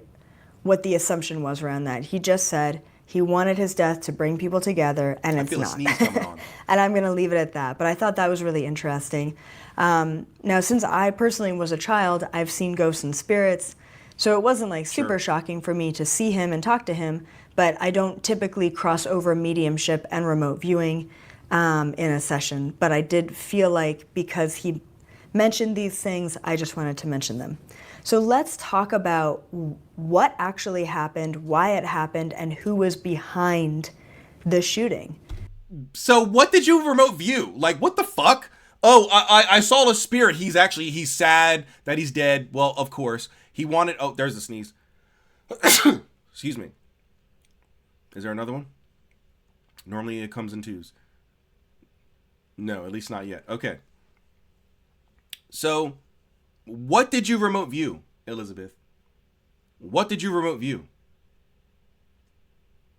assumption was around that. He just said he wanted his death to bring people together, and it's not. I feel a sneeze coming on. And I'm going to leave it at that. But I thought that was really interesting. Now, since I personally was a child, I've seen ghosts and spirits, so it wasn't like super shocking for me to see him and talk to him, but I don't typically cross over mediumship and remote viewing in a session. But I did feel like because he mentioned these things, I just wanted to mention them. So let's talk about what actually happened, why it happened, and who was behind the shooting. So what did you remote view? Like, what the fuck? Oh, I saw a spirit. He's sad that he's dead. Well, of course. He wanted, oh, there's a sneeze. Excuse me. Is there another one? Normally it comes in twos. No, at least not yet. Okay. So, what did you remote view, Elizabeth? What did you remote view?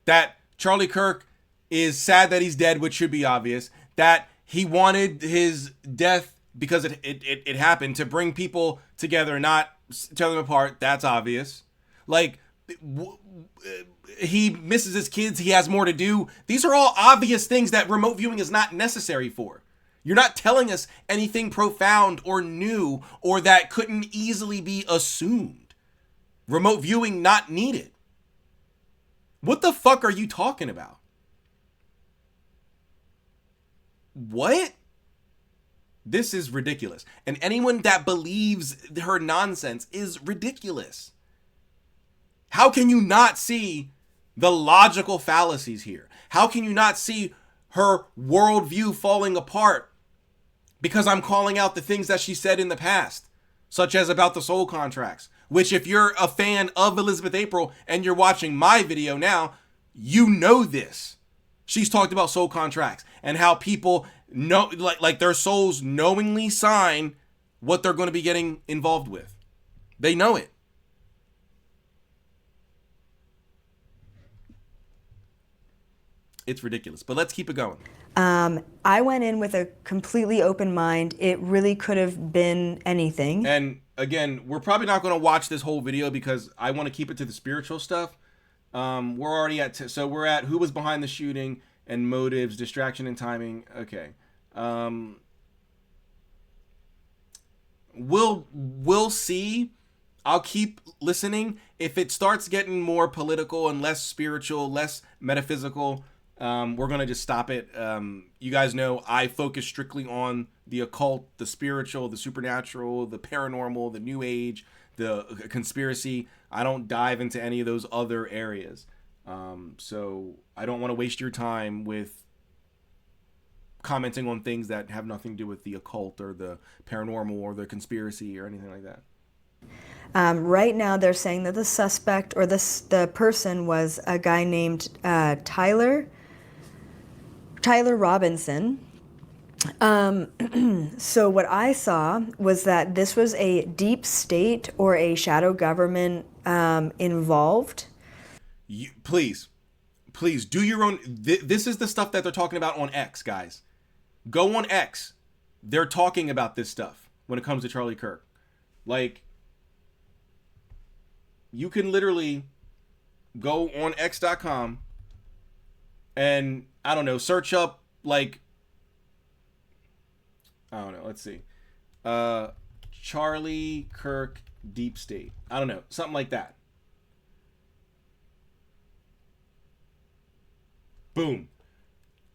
That Charlie Kirk is sad that he's dead, which should be obvious. That he wanted his death because it happened to bring people together, not tear them apart. That's obvious. Like, he misses his kids. He has more to do. These are all obvious things that remote viewing is not necessary for. You're not telling us anything profound or new or that couldn't easily be assumed. Remote viewing not needed. What the fuck are you talking about? What? This is ridiculous. And anyone that believes her nonsense is ridiculous. How can you not see the logical fallacies here? How can you not see her worldview falling apart? Because I'm calling out the things that she said in the past, such as about the soul contracts, which if you're a fan of Elizabeth April and you're watching my video now, you know this. She's talked about soul contracts and how people know, like their souls knowingly sign what they're going to be getting involved with. They know it. It's ridiculous, but let's keep it going. I went in with a completely open mind. It really could have been anything. And again, we're probably not going to watch this whole video because I want to keep it to the spiritual stuff. We're already at, so we're at who was behind the shooting and motives, distraction and timing. Okay. We'll see. I'll keep listening. If it starts getting more political and less spiritual, less metaphysical, we're going to just stop it. You guys know I focus strictly on the occult, the spiritual, the supernatural, the paranormal, the new age, the conspiracy. I don't dive into any of those other areas. So I don't want to waste your time with commenting on things that have nothing to do with the occult or the paranormal or the conspiracy or anything like that. Right now they're saying that the suspect or the person was a guy named Tyler Robinson. So what I saw was that this was a deep state or a shadow government involved. Please do your own. This is the stuff that they're talking about on X, guys. Go on X. They're talking about this stuff when it comes to Charlie Kirk. Like, you can literally go on x.com and, I don't know, search up, like, I don't know, let's see. Charlie Kirk Deep State. I don't know, something like that. Boom.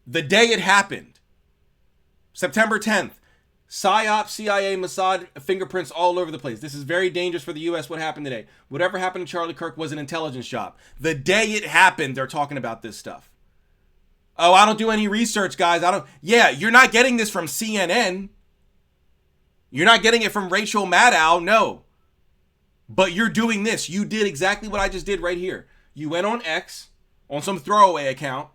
The day it happened, September 10th, PSYOP, CIA, Mossad, fingerprints all over the place. This is very dangerous for the U.S. What happened today? Whatever happened to Charlie Kirk was an intelligence job. The day it happened, they're talking about this stuff. Oh, I don't do any research, guys. Yeah, you're not getting this from CNN. You're not getting it from Rachel Maddow, no. But you're doing this. You did exactly what I just did right here. You went on X, on some throwaway account,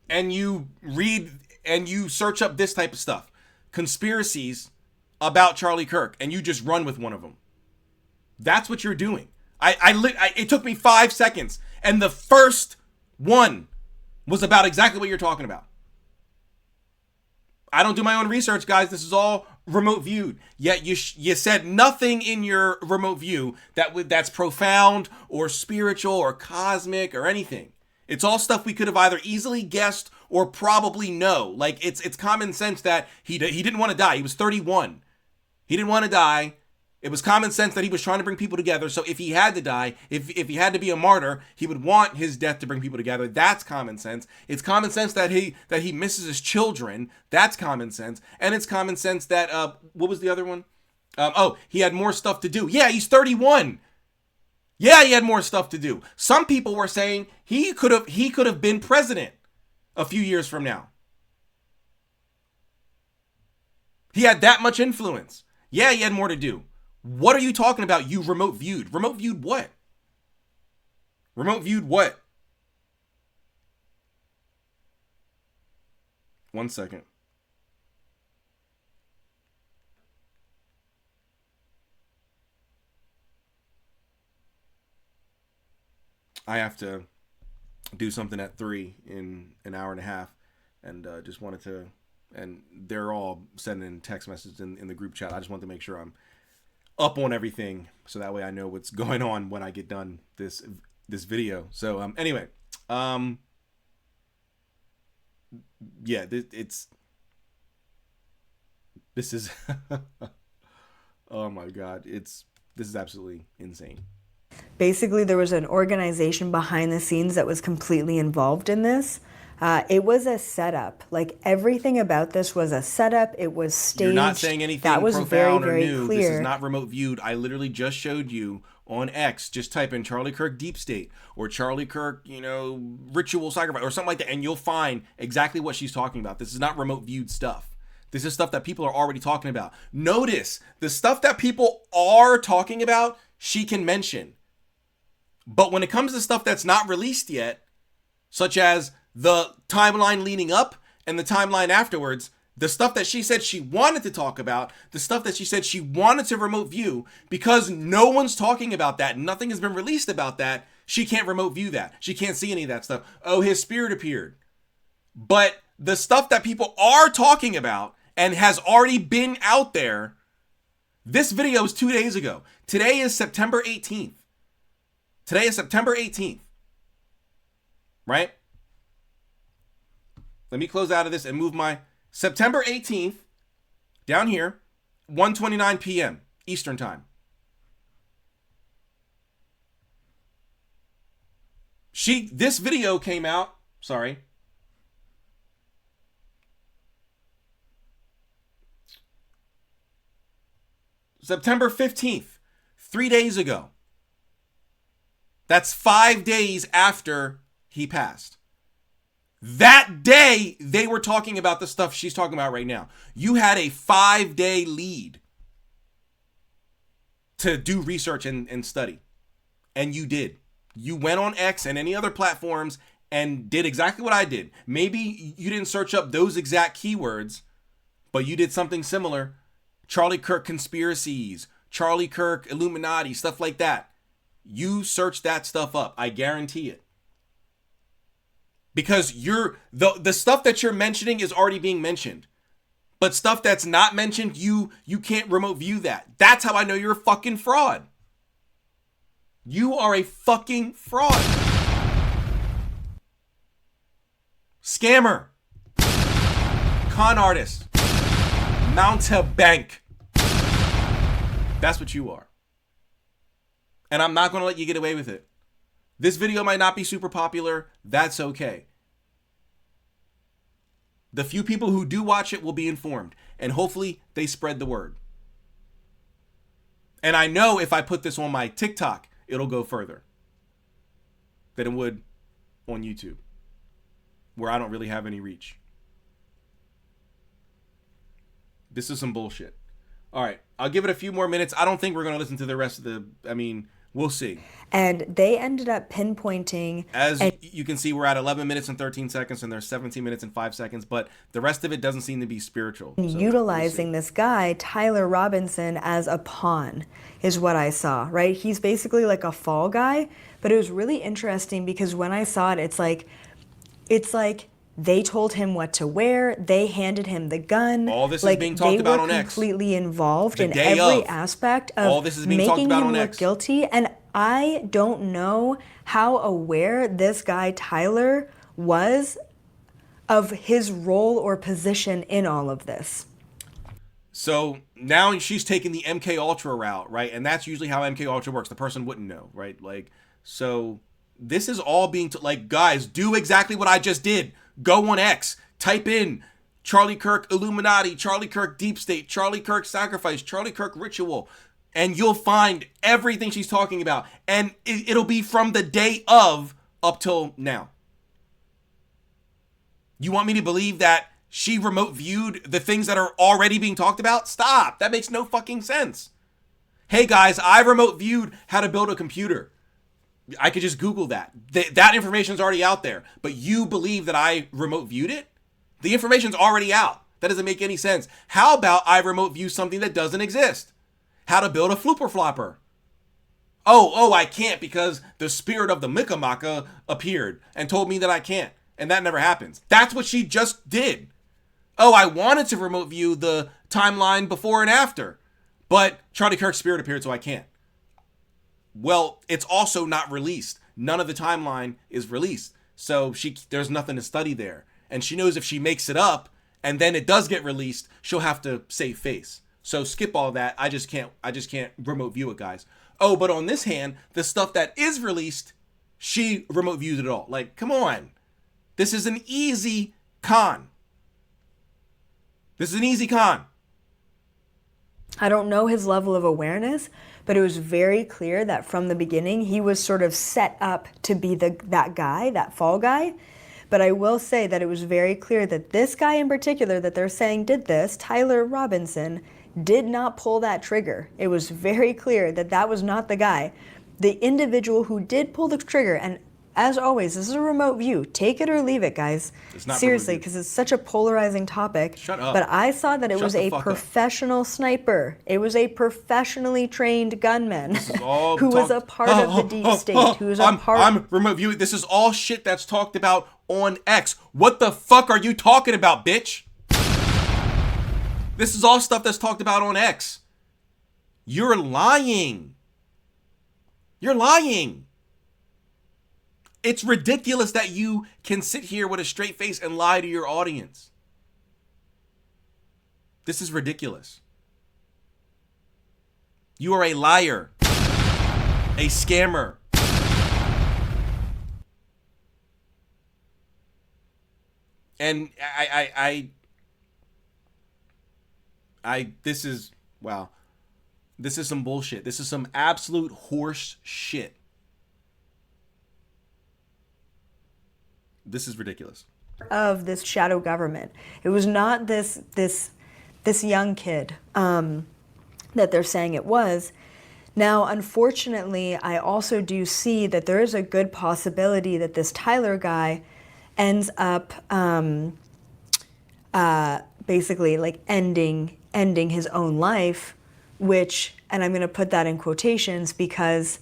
and you read and you search up this type of stuff. Conspiracies about Charlie Kirk, and you just run with one of them. That's what you're doing. It took me 5 seconds, and the first one was about exactly what you're talking about. I don't do my own research, guys. This is all remote viewed. Yet you said nothing in your remote view that's profound or spiritual or cosmic or anything. It's all stuff we could have either easily guessed or probably know. Like it's common sense that he didn't want to die. He was 31. He didn't want to die. It was common sense that he was trying to bring people together. So if he had to die, if he had to be a martyr, he would want his death to bring people together. That's common sense. It's common sense that he misses his children. That's common sense. And it's common sense that what was the other one? He had more stuff to do. Yeah, he's 31. Yeah, he had more stuff to do. Some people were saying he could have been president a few years from now. He had that much influence. Yeah, he had more to do. What are you talking about? You remote viewed. Remote viewed what? Remote viewed what? 1 second. I have to do something at 3 in an hour and a half, and just wanted to, and they're all sending text messages in the group chat. I just want to make sure I'm up on everything, so that way I know what's going on when I get done this video. So anyway, yeah, this is oh my god, this is absolutely insane. Basically, there was an organization behind the scenes that was completely involved in this. It was a setup. Like everything about this was a setup. It was staged. You're not saying anything that was profound very, or very new. clear. This is not remote viewed. I literally just showed you on X. Just type in Charlie Kirk Deep State or Charlie Kirk, ritual sacrifice or something like that, and you'll find exactly what she's talking about. This is not remote viewed stuff. This is stuff that people are already talking about. Notice the stuff that people are talking about, she can mention. But when it comes to stuff that's not released yet, such as the timeline leading up and the timeline afterwards, the stuff that she said she wanted to talk about, the stuff that she said she wanted to remote view, because no one's talking about that, nothing has been released about that, she can't remote view that. She can't see any of that stuff. Oh, his spirit appeared. But the stuff that people are talking about and has already been out there, this video is 2 days ago. Today is September 18th. Today is September 18th. Right? Let me close out of this and move my September 18th down here, 1:29 p.m. Eastern Time. This video came out, September 15th, 3 days ago. That's 5 days after he passed. That day, they were talking about the stuff she's talking about right now. You had a 5-day lead to do research and study. And you did. You went on X and any other platforms and did exactly what I did. Maybe you didn't search up those exact keywords, but you did something similar. Charlie Kirk conspiracies, Charlie Kirk Illuminati, stuff like that. You searched that stuff up. I guarantee it. Because the stuff that you're mentioning is already being mentioned. But stuff that's not mentioned, you can't remote view that. That's how I know you're a fucking fraud. You are a fucking fraud. Scammer. Con artist. Mountebank. That's what you are. And I'm not going to let you get away with it. This video might not be super popular. That's okay. The few people who do watch it will be informed. And hopefully they spread the word. And I know if I put this on my TikTok, it'll go further. than it would on YouTube, where I don't really have any reach. This is some bullshit. All right, I'll give it a few more minutes. I don't think we're going to listen to the rest of the, I mean, we'll see. And they ended up pinpointing... As you can see, we're at 11 minutes and 13 seconds, and there's 17 minutes and 5 seconds, but the rest of it doesn't seem to be spiritual. So utilizing this guy, Tyler Robinson, as a pawn, is what I saw, right? He's basically like a fall guy, but it was really interesting because when I saw it, it's like they told him what to wear. They handed him the gun. All this is being talked about on X. They were completely involved in every aspect of making him look guilty. And I don't know how aware this guy Tyler was of his role or position in all of this. So now she's taking the MK Ultra route, right? And that's usually how MK Ultra works. The person wouldn't know, right? Like, so this is all being like, guys, do exactly what I just did. Go on X, type in Charlie Kirk Illuminati, Charlie Kirk Deep State, Charlie Kirk Sacrifice, Charlie Kirk Ritual, and you'll find everything she's talking about. And it'll be from the day of up till now. You want me to believe that she remote viewed the things that are already being talked about? Stop. That makes no fucking sense. Hey guys, I remote viewed how to build a computer. I could just Google that. That information's already out there. But you believe that I remote viewed it? The information's already out. That doesn't make any sense. How about I remote view something that doesn't exist? How to build a flooper flopper. Oh, I can't because the spirit of the Mikamaka appeared and told me that I can't. And that never happens. That's what she just did. Oh, I wanted to remote view the timeline before and after. But Charlie Kirk's spirit appeared, so I can't. Well, it's also not released. None of the timeline is released. So there's nothing to study there. And she knows if she makes it up and then it does get released, she'll have to save face. So skip all that. I just can't remote view it, guys. Oh, but on this hand, the stuff that is released, she remote views it all. Like, come on. This is an easy con. This is an easy con. I don't know his level of awareness, but it was very clear that from the beginning, he was sort of set up to be that guy, that fall guy. But I will say that it was very clear that this guy in particular that they're saying did this, Tyler Robinson, did not pull that trigger. It was very clear that that was not the guy. The individual who did pull the trigger, and as always, this is a remote view. Take it or leave it, guys. It's not seriously, because it's such a polarizing topic. Shut up. But I saw that it was a professional sniper. It was a professionally trained gunman who was a part of the deep state. Who was a part. I'm remote viewing. This is all shit that's talked about on X. What the fuck are you talking about, bitch? This is all stuff that's talked about on X. You're lying. You're lying. It's ridiculous that you can sit here with a straight face and lie to your audience. This is ridiculous. You are a liar, a scammer. And this is, wow. This is some bullshit. This is some absolute horse shit. This is ridiculous. Of this shadow government. It was not this young kid that they're saying it was. Now, unfortunately, I also do see that there is a good possibility that this Tyler guy ends up basically like ending his own life, which, and I'm going to put that in quotations because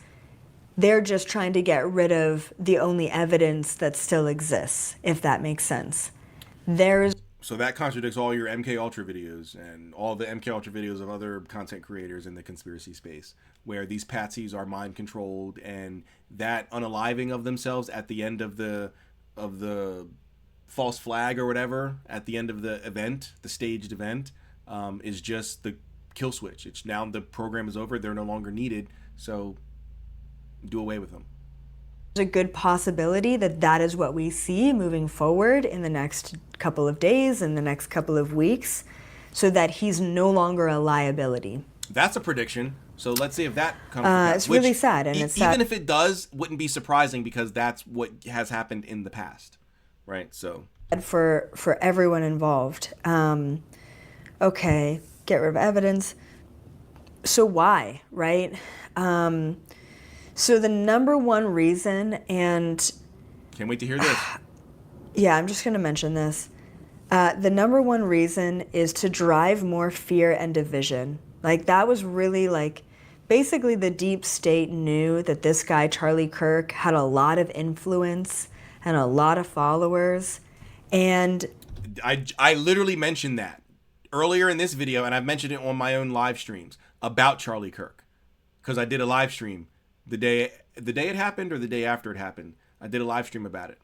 they're just trying to get rid of the only evidence that still exists, if that makes sense. So that contradicts all your MK Ultra videos and all the MK Ultra videos of other content creators in the conspiracy space, where these patsies are mind controlled, and that unaliving of themselves at the end of the false flag or whatever, at the end of the event, the staged event, is just the kill switch. It's now the program is over, they're no longer needed, so do away with them. There's a good possibility that that is what we see moving forward in the next couple of days, in the next couple of weeks, so that he's no longer a liability. That's a prediction. So let's see if that comes to pass. It's really sad, and it's even sad. if it does, wouldn't be surprising because that's what has happened in the past, right? So For everyone involved. Okay, get rid of evidence. So why, right? So the number one reason, and can't wait to hear this. yeah, I'm just going to mention this. The number one reason is to drive more fear and division. Like, that was really like, basically the deep state knew that this guy, Charlie Kirk, had a lot of influence and a lot of followers. And I literally mentioned that earlier in this video, and I've mentioned it on my own live streams about Charlie Kirk, because I did a live stream the day it happened or the day after it happened. I did a live stream about it.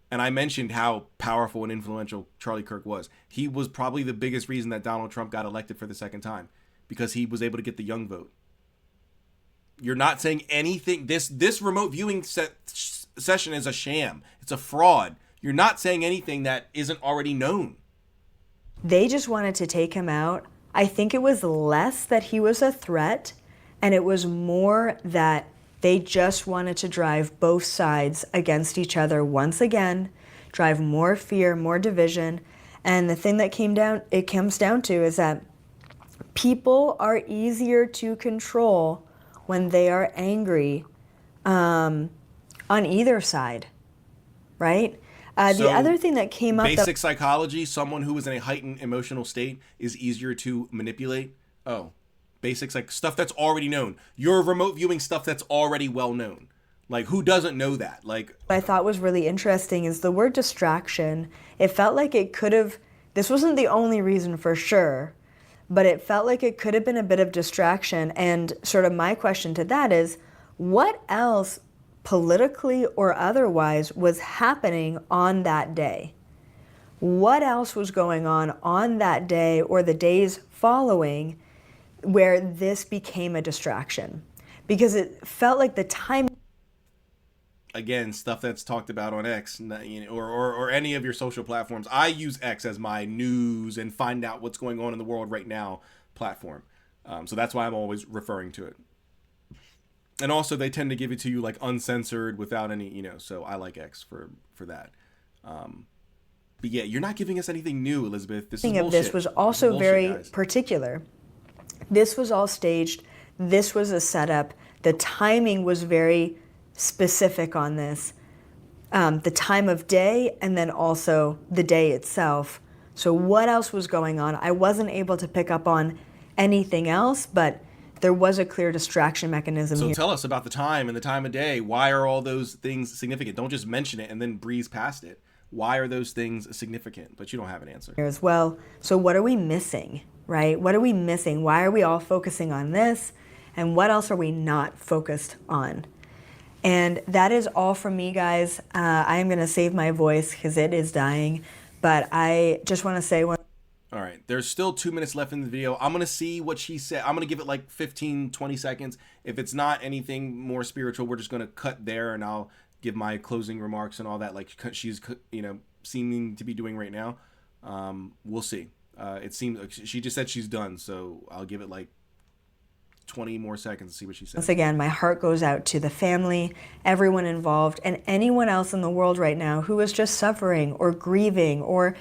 And I mentioned how powerful and influential Charlie Kirk was. He was probably the biggest reason that Donald Trump got elected for the second time, because he was able to get the young vote. You're not saying anything. This remote viewing session is a sham. It's a fraud. You're not saying anything that isn't already known. they just wanted to take him out. I think it was less that he was a threat, and it was more that they just wanted to drive both sides against each other once again, drive more fear, more division. And the thing that comes down to is that people are easier to control when they are angry on either side, right? The other thing that came up... Basic psychology, someone who is in a heightened emotional state is easier to manipulate. Oh, basics, like stuff that's already known. You're remote viewing stuff that's already well known. Like, who doesn't know that? Like, what I thought was really interesting is the word distraction. It felt like it could have... This wasn't the only reason for sure, but it felt like it could have been a bit of distraction. And sort of my question to that is, what else politically or otherwise was happening on that day? What else was going on that day or the days following where this became a distraction? Because it felt like the time... Again, stuff that's talked about on X, or any of your social platforms. I use X as my news and find out what's going on in the world right now platform. So that's why I'm always referring to it. And also, they tend to give it to you like uncensored without any, so I like X for that. But yeah, you're not giving us anything new, Elizabeth. This is bullshit. This was also bullshit, very guys. particular. This was all staged. This was a setup. The timing was very specific on this. The time of day and then also the day itself. So what else was going on? I wasn't able to pick up on anything else, but there was a clear distraction mechanism here. So tell us about the time and the time of day. Why are all those things significant? Don't just mention it and then breeze past it. Why are those things significant? But you don't have an answer. As well. So what are we missing, right? What are we missing? Why are we all focusing on this? And what else are we not focused on? And that is all from me, guys. I am going to save my voice because it is dying. But I just want to say one. All right. There's still 2 minutes left in the video. I'm going to see what she said. I'm going to give it like 15, 20 seconds. If it's not anything more spiritual, we're just going to cut there and I'll give my closing remarks and all that like she's, seeming to be doing right now. We'll see. It seems like she just said she's done. So I'll give it like 20 more seconds to see what she said. Once again, my heart goes out to the family, everyone involved, and anyone else in the world right now who is just suffering or grieving or,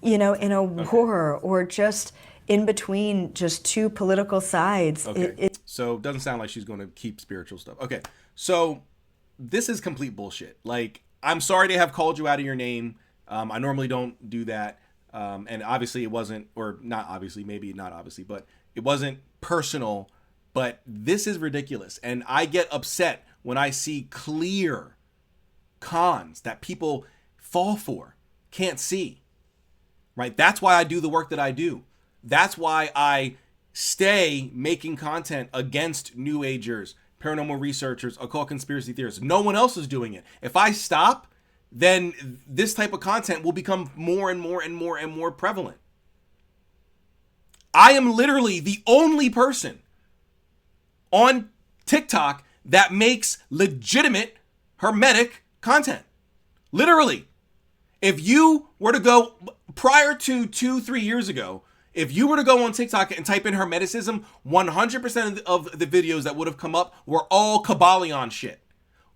in a war or just in between just two political sides. Okay. So it doesn't sound like she's going to keep spiritual stuff. Okay. So this is complete bullshit. Like, I'm sorry to have called you out of your name. I normally don't do that. And obviously it wasn't, or not obviously, maybe not obviously, but it wasn't personal. But this is ridiculous. And I get upset when I see clear cons that people fall for, can't see. Right? That's why I do the work that I do. That's why I stay making content against New Agers, paranormal researchers, occult conspiracy theorists. No one else is doing it. If I stop, then this type of content will become more and more and more and more prevalent. I am literally the only person on TikTok that makes legitimate hermetic content. Literally. If you were to go prior to 2-3 years ago, If you were to go on TikTok and type in Hermeticism, 100% of the videos that would have come up were all Kabbalion shit.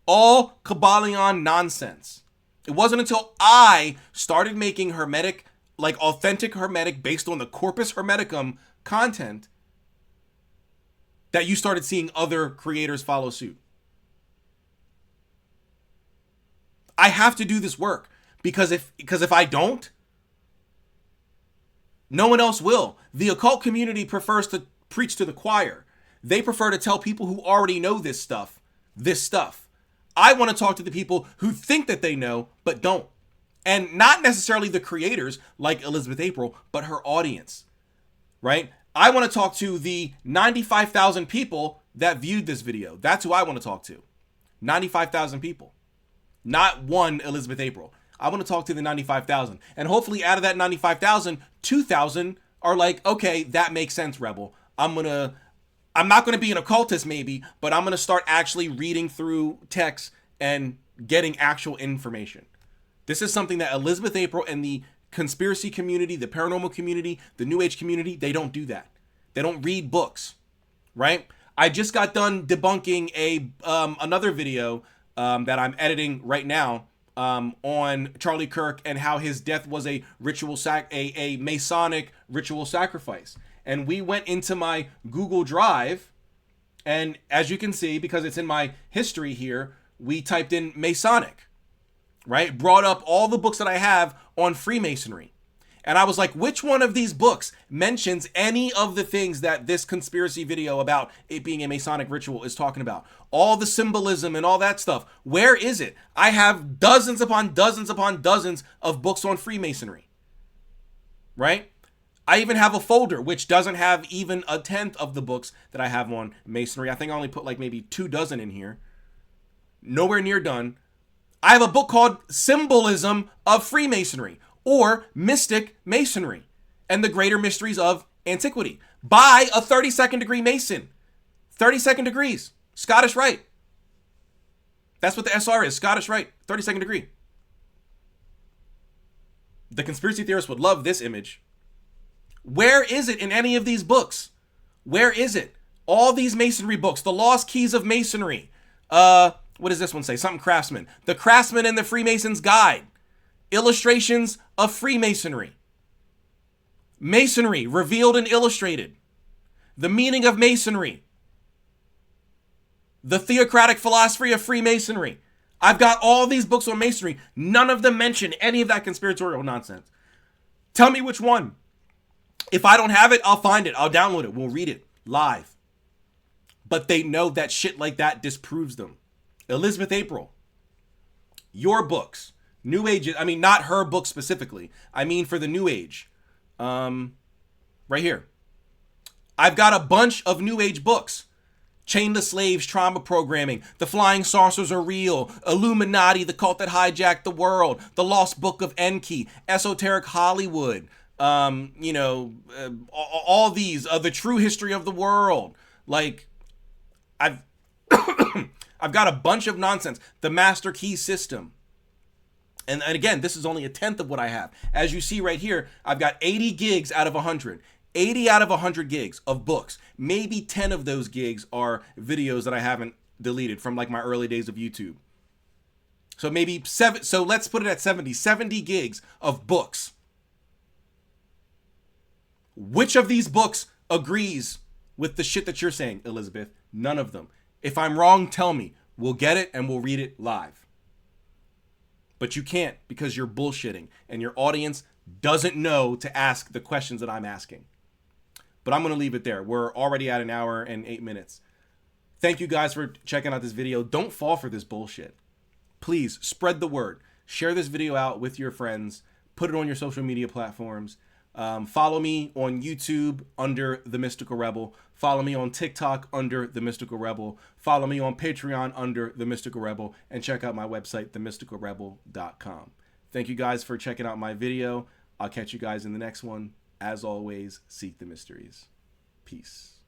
All Kabbalion nonsense. It wasn't until I started making Hermetic, like authentic Hermetic based on the Corpus Hermeticum content, that you started seeing other creators follow suit. I have to do this work because if I don't, no one else will. The occult community prefers to preach to the choir. They prefer to tell people who already know this stuff. I want to talk to the people who think that they know, but don't. And not necessarily the creators like Elizabeth April, but her audience, right? I want to talk to the 95,000 people that viewed this video. That's who I want to talk to. 95,000 people. Not one Elizabeth April. I want to talk to the 95,000. And hopefully out of that 95,000, 2,000 are like, okay, that makes sense, Rebel. I'm not going to be an occultist maybe, but I'm going to start actually reading through texts and getting actual information. This is something that Elizabeth April and the conspiracy community, the paranormal community, the New Age community, they don't do that. They don't read books, right? I just got done debunking another video that I'm editing right now on Charlie Kirk and how his death was a a Masonic ritual sacrifice. And we went into my Google Drive, and as you can see, because it's in my history here, we typed in Masonic, right? Brought up all the books that I have on Freemasonry. And I was like, which one of these books mentions any of the things that this conspiracy video about it being a Masonic ritual is talking about? All the symbolism and all that stuff. Where is it? I have dozens upon dozens upon dozens of books on Freemasonry, right? I even have a folder which doesn't have even a tenth of the books that I have on Masonry. I think I only put like maybe 24 in here. Nowhere near done. I have a book called Symbolism of Freemasonry, or Mystic Masonry and the Greater Mysteries of Antiquity, by a 32nd degree Mason. 32nd degrees. Scottish Rite. That's what the SR is. Scottish Rite. 32nd degree. The conspiracy theorists would love this image. Where is it in any of these books? Where is it? All these Masonry books. The Lost Keys of Masonry. What does this one say? Something Craftsman. The Craftsman and the Freemason's Guide. Illustrations of Freemasonry. Masonry, revealed and illustrated. The meaning of Masonry. The theocratic philosophy of Freemasonry. I've got all these books on Masonry. None of them mention any of that conspiratorial nonsense. Tell me which one. If I don't have it, I'll find it. I'll download it. We'll read it live. But they know that shit like that disproves them. Elizabeth April, your books, New Age, I mean, not her book specifically. I mean, for the New Age. Right here. I've got a bunch of New Age books. Chain the Slaves, Trauma Programming, The Flying Saucers Are Real, Illuminati, The Cult That Hijacked the World, The Lost Book of Enki, Esoteric Hollywood, all these, The True History of the World. Like, I've got a bunch of nonsense. The Master Key System. And again, this is only a tenth of what I have. As you see right here, I've got 80 gigs out of 100. 80 out of 100 gigs of books. Maybe 10 of those gigs are videos that I haven't deleted from like my early days of YouTube. So maybe 7. So let's put it at 70. 70 gigs of books. Which of these books agrees with the shit that you're saying, Elizabeth? None of them. If I'm wrong, tell me. We'll get it and we'll read it live. But you can't because you're bullshitting and your audience doesn't know to ask the questions that I'm asking. But I'm going to leave it there. We're already at 1 hour and 8 minutes. Thank you guys for checking out this video. Don't fall for this bullshit. Please spread the word. Share this video out with your friends. Put it on your social media platforms. Follow me on YouTube under The Mystical Rebel. Follow me on TikTok under The Mystical Rebel. Follow me on Patreon under The Mystical Rebel. And check out my website, themysticalrebel.com. Thank you guys for checking out my video. I'll catch you guys in the next one. As always, seek the mysteries. Peace.